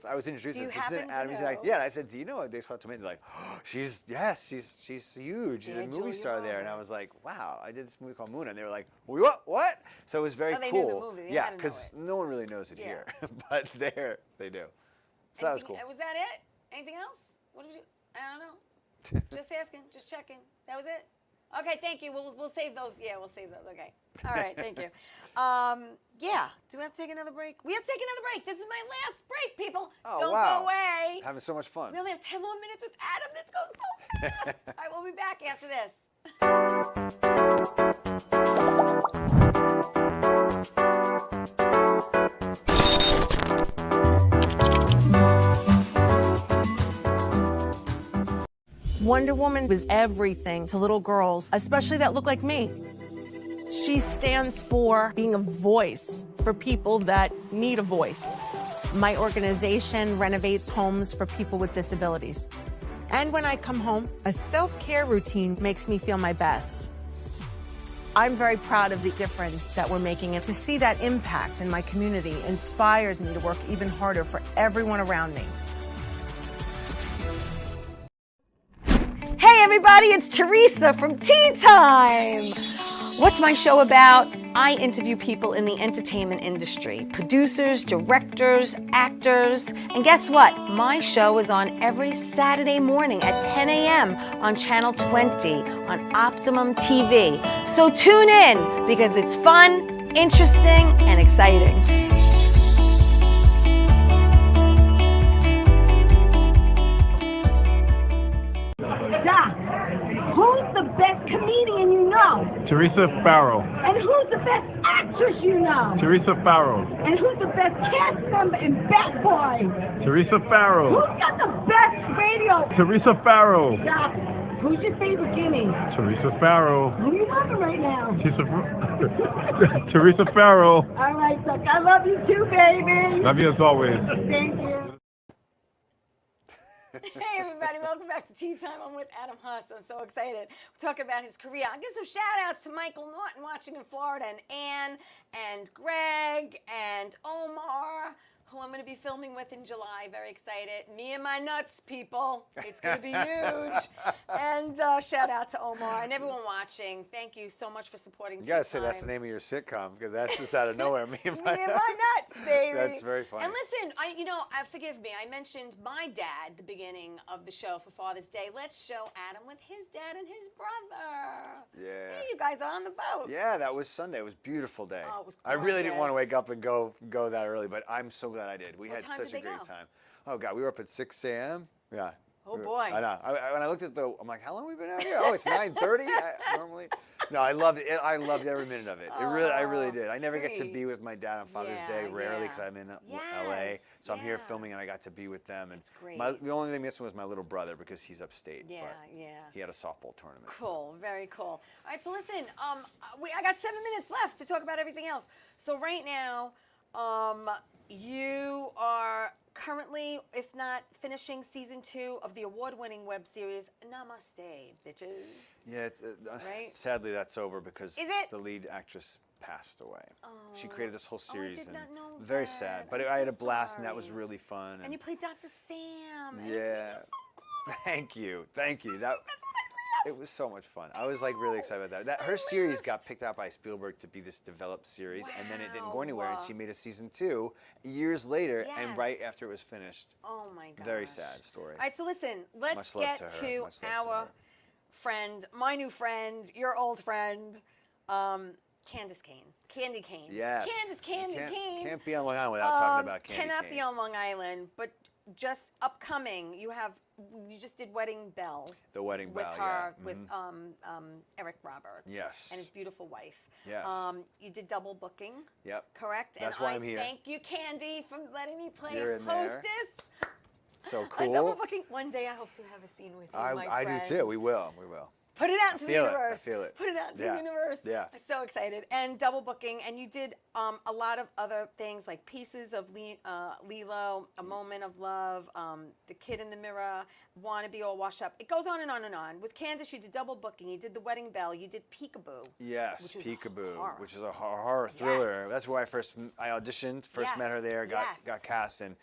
Speaker 3: I was introduced.
Speaker 2: Do you
Speaker 3: This is
Speaker 2: happen to
Speaker 3: Adam. He's
Speaker 2: know?
Speaker 3: like, yeah. And I said, do you know Adesua Tomei? They're like, oh, she's huge. She's
Speaker 2: Yeah,
Speaker 3: a movie
Speaker 2: Julia
Speaker 3: star there. And I was
Speaker 2: Roberts.
Speaker 3: like, wow, I did this movie called Moon, and they were like, what? So it was very
Speaker 2: Oh, they
Speaker 3: cool.
Speaker 2: knew the movie. They
Speaker 3: Yeah,
Speaker 2: had to know
Speaker 3: because
Speaker 2: it.
Speaker 3: no one really knows it
Speaker 2: Yeah.
Speaker 3: here, but there they do. So that was cool.
Speaker 2: Was that it? Anything else? What did you? I don't know. Just asking. Just checking. That was it. Okay, thank you. We'll save those. Yeah, we'll save those. Okay. All right, thank you. Yeah. Do we have to take another break? We have to take another break. This is my last break, people.
Speaker 3: Oh,
Speaker 2: Don't
Speaker 3: wow.
Speaker 2: go away.
Speaker 3: Having so much fun.
Speaker 2: We only have 10 more minutes with Adam. This goes so fast. All right, we'll be back after this.
Speaker 4: Wonder Woman was everything to little girls, especially that look like me. She stands for being a voice for people that need a voice. My organization renovates homes for people with disabilities. And when I come home, a self-care routine makes me feel my best. I'm very proud of the difference that we're making, and to see that impact in my community inspires me to work even harder for everyone around me.
Speaker 2: Hey everybody, it's Theresa from Tea Time. What's my show about? I interview people in the entertainment industry, producers, directors, actors, and guess what? My show is on every Saturday morning at 10 a.m. on Channel 20 on Optimum TV. So tune in because it's fun, interesting, and exciting.
Speaker 9: Doc, who's the best comedian you know?
Speaker 10: Theresa Farrow.
Speaker 9: And who's the best actress you know?
Speaker 10: Theresa Farrow.
Speaker 9: And who's the best cast member in Bad Boys?
Speaker 10: Teresa Farrow.
Speaker 9: Who's got the best radio?
Speaker 10: Teresa Farrow.
Speaker 9: Doc, who's your favorite guinea?
Speaker 10: Teresa Farrow.
Speaker 9: Who are you loving right now?
Speaker 10: Teresa Farrow.
Speaker 9: All right, Doc, I love you too, baby.
Speaker 10: Love you as always.
Speaker 9: Thank you.
Speaker 2: Hey everybody, welcome back to Tea Time. I'm with Adam Huss. I'm so excited. We're talking about his career. I'll give some shout outs to Michael Norton watching in Florida, and Ann and Greg and Omar, who I'm going to be filming with in July. Very excited. Me and my nuts, people. It's going to be huge. And shout out to Omar and everyone watching. Thank you so much for supporting Tea
Speaker 3: You gotta say
Speaker 2: Time.
Speaker 3: that's the name of your sitcom, because that's just out of nowhere. Me and
Speaker 2: Me
Speaker 3: my
Speaker 2: and my nuts, baby.
Speaker 3: That's very funny.
Speaker 2: And listen, forgive me. I mentioned my dad at the beginning of the show for Father's Day. Let's show Adam with his dad and his brother.
Speaker 3: Yeah.
Speaker 2: Hey, you guys are on the boat.
Speaker 3: Yeah, that was Sunday. It was a beautiful day.
Speaker 2: Oh, it was
Speaker 3: I really didn't want to
Speaker 2: gorgeous.
Speaker 3: wake up and go that early, but I'm so glad I did. We
Speaker 2: What
Speaker 3: had
Speaker 2: time
Speaker 3: such
Speaker 2: did
Speaker 3: a
Speaker 2: they
Speaker 3: great
Speaker 2: go?
Speaker 3: time. Oh God, we were up at 6 a.m. Yeah.
Speaker 2: Oh boy.
Speaker 3: I know. When I looked at I'm like, how long have we been out here? Oh, it's 9:30. Normally. No, I loved it. I loved every minute of it. I really did. I never get to
Speaker 2: sweet.
Speaker 3: be with my dad on Father's
Speaker 2: Yeah,
Speaker 3: Day, rarely,
Speaker 2: yeah.
Speaker 3: because I'm in
Speaker 2: Yes,
Speaker 3: LA. So I'm here
Speaker 2: yeah.
Speaker 3: filming, and I got to be with them. And
Speaker 2: That's great.
Speaker 3: the only thing missing was my little brother, because he's upstate.
Speaker 2: Yeah,
Speaker 3: but
Speaker 2: yeah.
Speaker 3: He had a softball tournament. so-
Speaker 2: Cool, very cool. All right, so listen, I got 7 minutes left to talk about everything else. So right now, you are currently, if not finishing season 2 of the award-winning web series Namaste, bitches.
Speaker 3: Yeah,
Speaker 2: Right?
Speaker 3: sadly that's over because
Speaker 2: Is it?
Speaker 3: the lead actress passed away. She created this whole
Speaker 2: I
Speaker 3: series,
Speaker 2: did
Speaker 3: and
Speaker 2: not know
Speaker 3: very
Speaker 2: that.
Speaker 3: sad. But
Speaker 2: I'm
Speaker 3: I had
Speaker 2: so
Speaker 3: a blast, and that was
Speaker 2: sorry.
Speaker 3: really fun.
Speaker 2: And you played Dr. Sam. and
Speaker 3: Yeah.
Speaker 2: it was so cool.
Speaker 3: Thank you. That
Speaker 2: That's what I laughed.
Speaker 3: it was so much fun. I was like really excited about that. Her series got picked out by Spielberg to be this developed series, and then it didn't go anywhere. And she made a season 2 years later, and right
Speaker 2: Yes.
Speaker 3: after it was finished.
Speaker 2: Oh my gosh.
Speaker 3: Very sad story.
Speaker 2: All right, so listen, let's
Speaker 3: Much love
Speaker 2: get
Speaker 3: to her.
Speaker 2: to
Speaker 3: Much love to
Speaker 2: our
Speaker 3: her.
Speaker 2: friend, my new friend, your old friend, Candace Kane. Candy Cane.
Speaker 3: Yes.
Speaker 2: Candace Candy
Speaker 3: You
Speaker 2: Cane.
Speaker 3: Can't be on Long Island without talking about Candy
Speaker 2: Cannot
Speaker 3: Cane.
Speaker 2: be on Long Island, but just upcoming, you just did Wedding Bell.
Speaker 3: The Wedding
Speaker 2: with
Speaker 3: Bell,
Speaker 2: her,
Speaker 3: yeah.
Speaker 2: with Eric Roberts.
Speaker 3: Yes.
Speaker 2: And his beautiful wife.
Speaker 3: Yes.
Speaker 2: You did double booking.
Speaker 3: Yep.
Speaker 2: Correct?
Speaker 3: That's
Speaker 2: and
Speaker 3: why I'm here.
Speaker 2: Thank you, Candy, for letting me play
Speaker 3: You're in
Speaker 2: hostess.
Speaker 3: there. So
Speaker 2: A
Speaker 3: cool.
Speaker 2: double booking. One day I hope to have a scene with you, my
Speaker 3: I
Speaker 2: friend.
Speaker 3: do too. We will. We will.
Speaker 2: Put it out into the universe.
Speaker 3: I feel it.
Speaker 2: Put it out into
Speaker 3: Yeah.
Speaker 2: the universe.
Speaker 3: Yeah.
Speaker 2: I'm so excited. And double booking. And you did a lot of other things like Pieces of Lilo, A Moment of Love, The Kid in the Mirror, Wanna Be All Washed Up. It goes on and on and on. With Candace, you did double booking. You did The Wedding Bell. You did Peekaboo.
Speaker 3: Yes,
Speaker 2: which was
Speaker 3: Peekaboo,
Speaker 2: horror.
Speaker 3: which is a horror thriller.
Speaker 2: Yes.
Speaker 3: That's where I auditioned. First met her there, got cast, and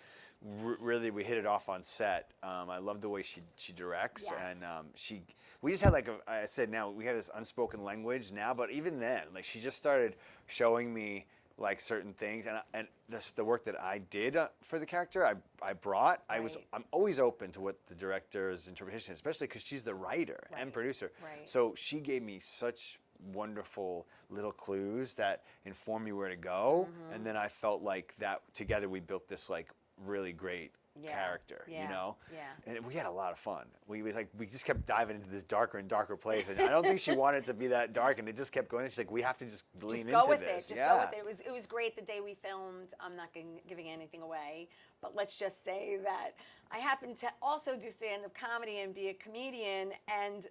Speaker 3: really we hit it off on set. I love the way she directs,
Speaker 2: Yes.
Speaker 3: and we just had I said, now we have this unspoken language now, but even then, like she just started showing me like certain things, and the work that I did for the character, I brought.
Speaker 2: Right.
Speaker 3: I'm always open to what the director's interpretation is, especially because she's the writer and producer.
Speaker 2: Right.
Speaker 3: So she gave me such wonderful little clues that informed me where to go, and then I felt like that together we built this like really great character, you know?
Speaker 2: Yeah.
Speaker 3: And we had a lot of fun. We just kept diving into this darker and darker place, and I don't think she wanted it to be that dark, and it just kept going. She's like, we have to just lean into this.
Speaker 2: Just go with it. Just go with it. It was great the day we filmed. I'm not giving anything away, but let's just say that I happen to also do stand-up comedy and be a comedian, and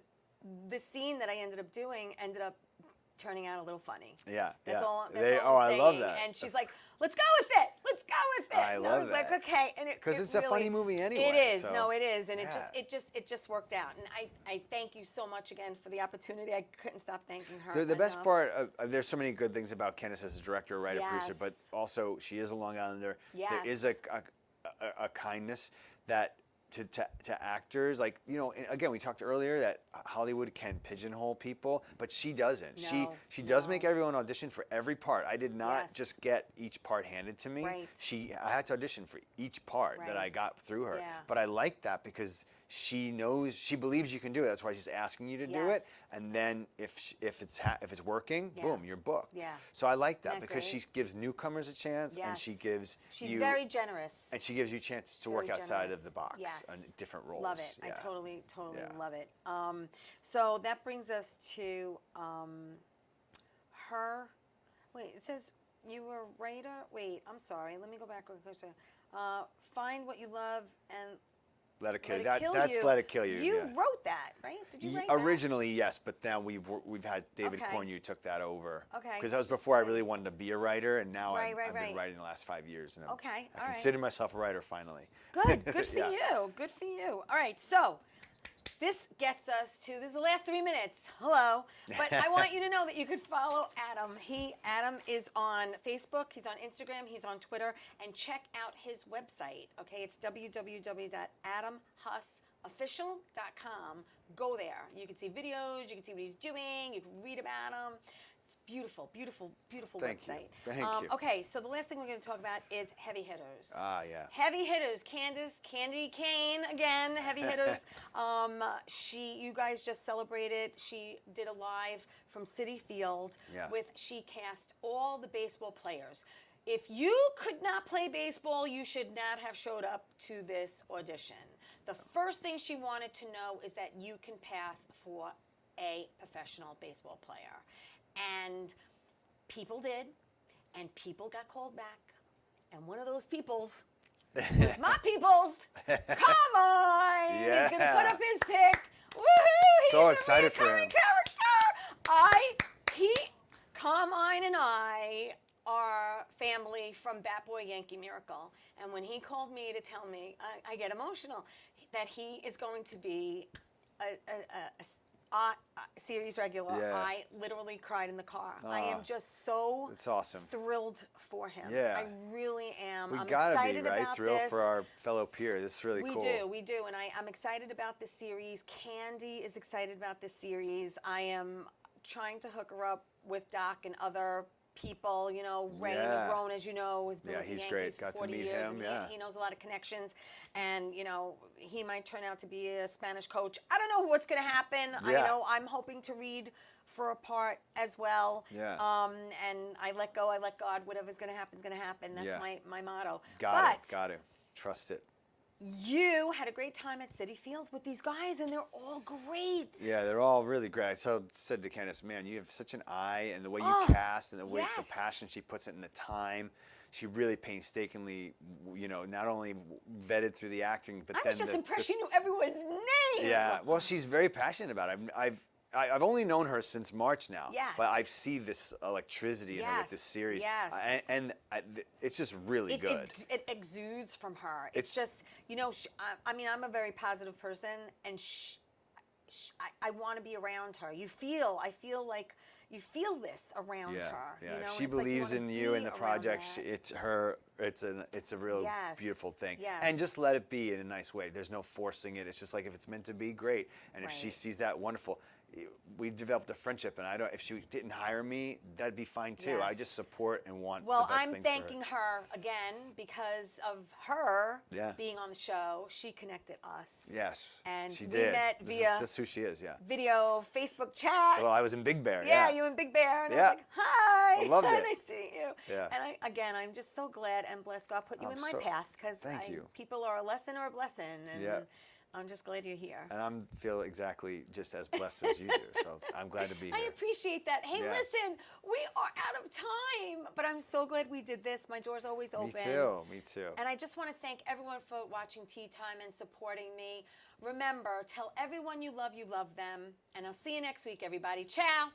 Speaker 2: the scene that I ended up doing ended up turning out a little funny.
Speaker 3: Yeah,
Speaker 2: That's
Speaker 3: yeah.
Speaker 2: all. That's all I'm
Speaker 3: I love
Speaker 2: saying.
Speaker 3: that.
Speaker 2: And she's like, "Let's go with it. Let's go with it."
Speaker 3: I
Speaker 2: and
Speaker 3: love
Speaker 2: I was
Speaker 3: that.
Speaker 2: like, "Okay." And
Speaker 3: Because it's
Speaker 2: really,
Speaker 3: a funny movie anyway.
Speaker 2: It is.
Speaker 3: So.
Speaker 2: No, it is, and
Speaker 3: Yeah.
Speaker 2: it just worked out. And I thank you so much again for the opportunity. I couldn't stop thanking her.
Speaker 3: The best
Speaker 2: enough.
Speaker 3: part, there's so many good things about Candace as a director, writer, producer, but
Speaker 2: Yes.
Speaker 3: also she is a Long Islander.
Speaker 2: Yes.
Speaker 3: There is a kindness that to actors, like, you know, again, we talked earlier that Hollywood can pigeonhole people, but she doesn't. She does make everyone audition for every part. I did not just get each part handed to me.
Speaker 2: Right.
Speaker 3: I had to audition for each part that I
Speaker 2: Right.
Speaker 3: got through her.
Speaker 2: Yeah.
Speaker 3: But I like that because she believes you can do it. That's why she's asking you to do it.
Speaker 2: Yes.
Speaker 3: And then if it's working, boom, you're booked.
Speaker 2: Yeah.
Speaker 3: So I like that
Speaker 2: Isn't that
Speaker 3: because she
Speaker 2: great?
Speaker 3: gives newcomers a chance, and she
Speaker 2: Yes.
Speaker 3: gives
Speaker 2: She's
Speaker 3: you
Speaker 2: very generous.
Speaker 3: and she gives you a chance to
Speaker 2: Very
Speaker 3: work outside
Speaker 2: generous.
Speaker 3: of the box
Speaker 2: Yes.
Speaker 3: on different roles.
Speaker 2: Love it.
Speaker 3: Yeah.
Speaker 2: I totally
Speaker 3: Yeah.
Speaker 2: love it. So that brings us to her. Wait, it says you were a writer. Wait, I'm sorry. Let me go back. Find what you love and
Speaker 3: Let It Kill You.
Speaker 2: Let It Kill
Speaker 3: That's
Speaker 2: You.
Speaker 3: Let It Kill You.
Speaker 2: You
Speaker 3: yeah.
Speaker 2: wrote that, right? Did you write that?
Speaker 3: Originally, yes, but now we've had David
Speaker 2: Okay.
Speaker 3: Cornu took that over.
Speaker 2: Okay.
Speaker 3: Because that was before I really wanted to be a writer, and now
Speaker 2: Right,
Speaker 3: I've
Speaker 2: right.
Speaker 3: been writing the last 5 years. And
Speaker 2: Okay,
Speaker 3: I
Speaker 2: all right.
Speaker 3: consider myself a writer finally.
Speaker 2: Good. Good for
Speaker 3: Yeah.
Speaker 2: you. Good for you. All right. So this gets us to this is the last 3 minutes. Hello. But I want you to know that you could follow Adam. Adam is on Facebook, he's on Instagram, he's on Twitter, and check out his website. Okay, it's www.adamhussofficial.com. Go there. You can see videos, you can see what he's doing, you can read about him. It's beautiful, beautiful, beautiful
Speaker 3: Thank you.
Speaker 2: website.
Speaker 3: Thank you.
Speaker 2: Okay, so the last thing we're going to talk about is heavy hitters.
Speaker 3: Ah, yeah.
Speaker 2: Heavy hitters, Candy Kane again. Heavy hitters. You guys just celebrated. She did a live from Citi Field she cast all the baseball players. If you could not play baseball, you should not have showed up to this audition. The first thing she wanted to know is that you can pass for a professional baseball player. And people did, and people got called back. And one of those peoples was my peoples. Come on! He's going to put up his pick. Woohoo!
Speaker 3: So
Speaker 2: He's
Speaker 3: excited
Speaker 2: a
Speaker 3: for him.
Speaker 2: Character. Carmine and I are family from Bat Boy Yankee Miracle. And when he called me to tell me, I get emotional, that he is going to be a series regular.
Speaker 3: Yeah.
Speaker 2: I literally cried in the car.
Speaker 3: Aw.
Speaker 2: I am just so
Speaker 3: It's awesome.
Speaker 2: thrilled for him.
Speaker 3: Yeah.
Speaker 2: I really am.
Speaker 3: We
Speaker 2: I'm
Speaker 3: gotta
Speaker 2: excited
Speaker 3: be, right?
Speaker 2: about
Speaker 3: Thrilled
Speaker 2: this.
Speaker 3: for our fellow peer. This is really
Speaker 2: We
Speaker 3: cool.
Speaker 2: do. And I'm excited about this series. Candy is excited about this series. I am trying to hook her up with Doc and other people. You know, Ray Negron, as you know, has been with the
Speaker 3: he's
Speaker 2: Yankees
Speaker 3: great.
Speaker 2: for
Speaker 3: Got to
Speaker 2: 40
Speaker 3: meet
Speaker 2: years.
Speaker 3: him,
Speaker 2: and he knows a lot of connections. And, you know, he might turn out to be a Spanish coach. I don't know what's going to happen.
Speaker 3: Yeah.
Speaker 2: I'm hoping to read for a part as well.
Speaker 3: Yeah.
Speaker 2: And I let go, I let God. Whatever's going to happen is going to happen. That's
Speaker 3: Yeah.
Speaker 2: my motto.
Speaker 3: Got to. Trust it.
Speaker 2: you had a great time at Citi Field with these guys, and they're all great.
Speaker 3: Yeah, they're all really great. So I said to Candace, man, you have such an eye, and the way you cast, and the way the passion she puts it in the time. She really painstakingly, not only vetted through the acting, but
Speaker 2: I was just impressed she knew everyone's name.
Speaker 3: Yeah, well, she's very passionate about it. I've only known her since March now, but I see this electricity in her with this series, and it's just really good.
Speaker 2: It exudes from her. It's just, I mean, I'm a very positive person, and I want to be around her. I feel like you feel this around her.
Speaker 3: Yeah, she believes in you and the project. It's a real beautiful thing. And just let it be in a nice way. There's no forcing it. It's just like, if it's meant to be, great. And if she sees that, wonderful. We developed a friendship, and if she didn't hire me, that'd be fine too. I just support and want the best things for her.
Speaker 2: Well, I'm thanking her again because of her being on the show. She connected us.
Speaker 3: Yes,
Speaker 2: and
Speaker 3: she
Speaker 2: we
Speaker 3: did.
Speaker 2: met via
Speaker 3: That's who she is. Yeah.
Speaker 2: Video, Facebook chat.
Speaker 3: Well, I was in Big Bear.
Speaker 2: Yeah, you in Big Bear, and I was like, "Hi,
Speaker 3: I loved it.
Speaker 2: nice to meet you."
Speaker 3: Yeah.
Speaker 2: And I'm just so glad and blessed God put you in my path, because people are a lesson or a blessing, and I'm just glad you're here.
Speaker 3: And I feel exactly just as blessed as you do, so I'm glad to be here.
Speaker 2: I appreciate that. Hey, listen, we are out of time, but I'm so glad we did this. My door's always open.
Speaker 3: Me too.
Speaker 2: And I just want to thank everyone for watching Tea Time and supporting me. Remember, tell everyone you love them, and I'll see you next week, everybody. Ciao.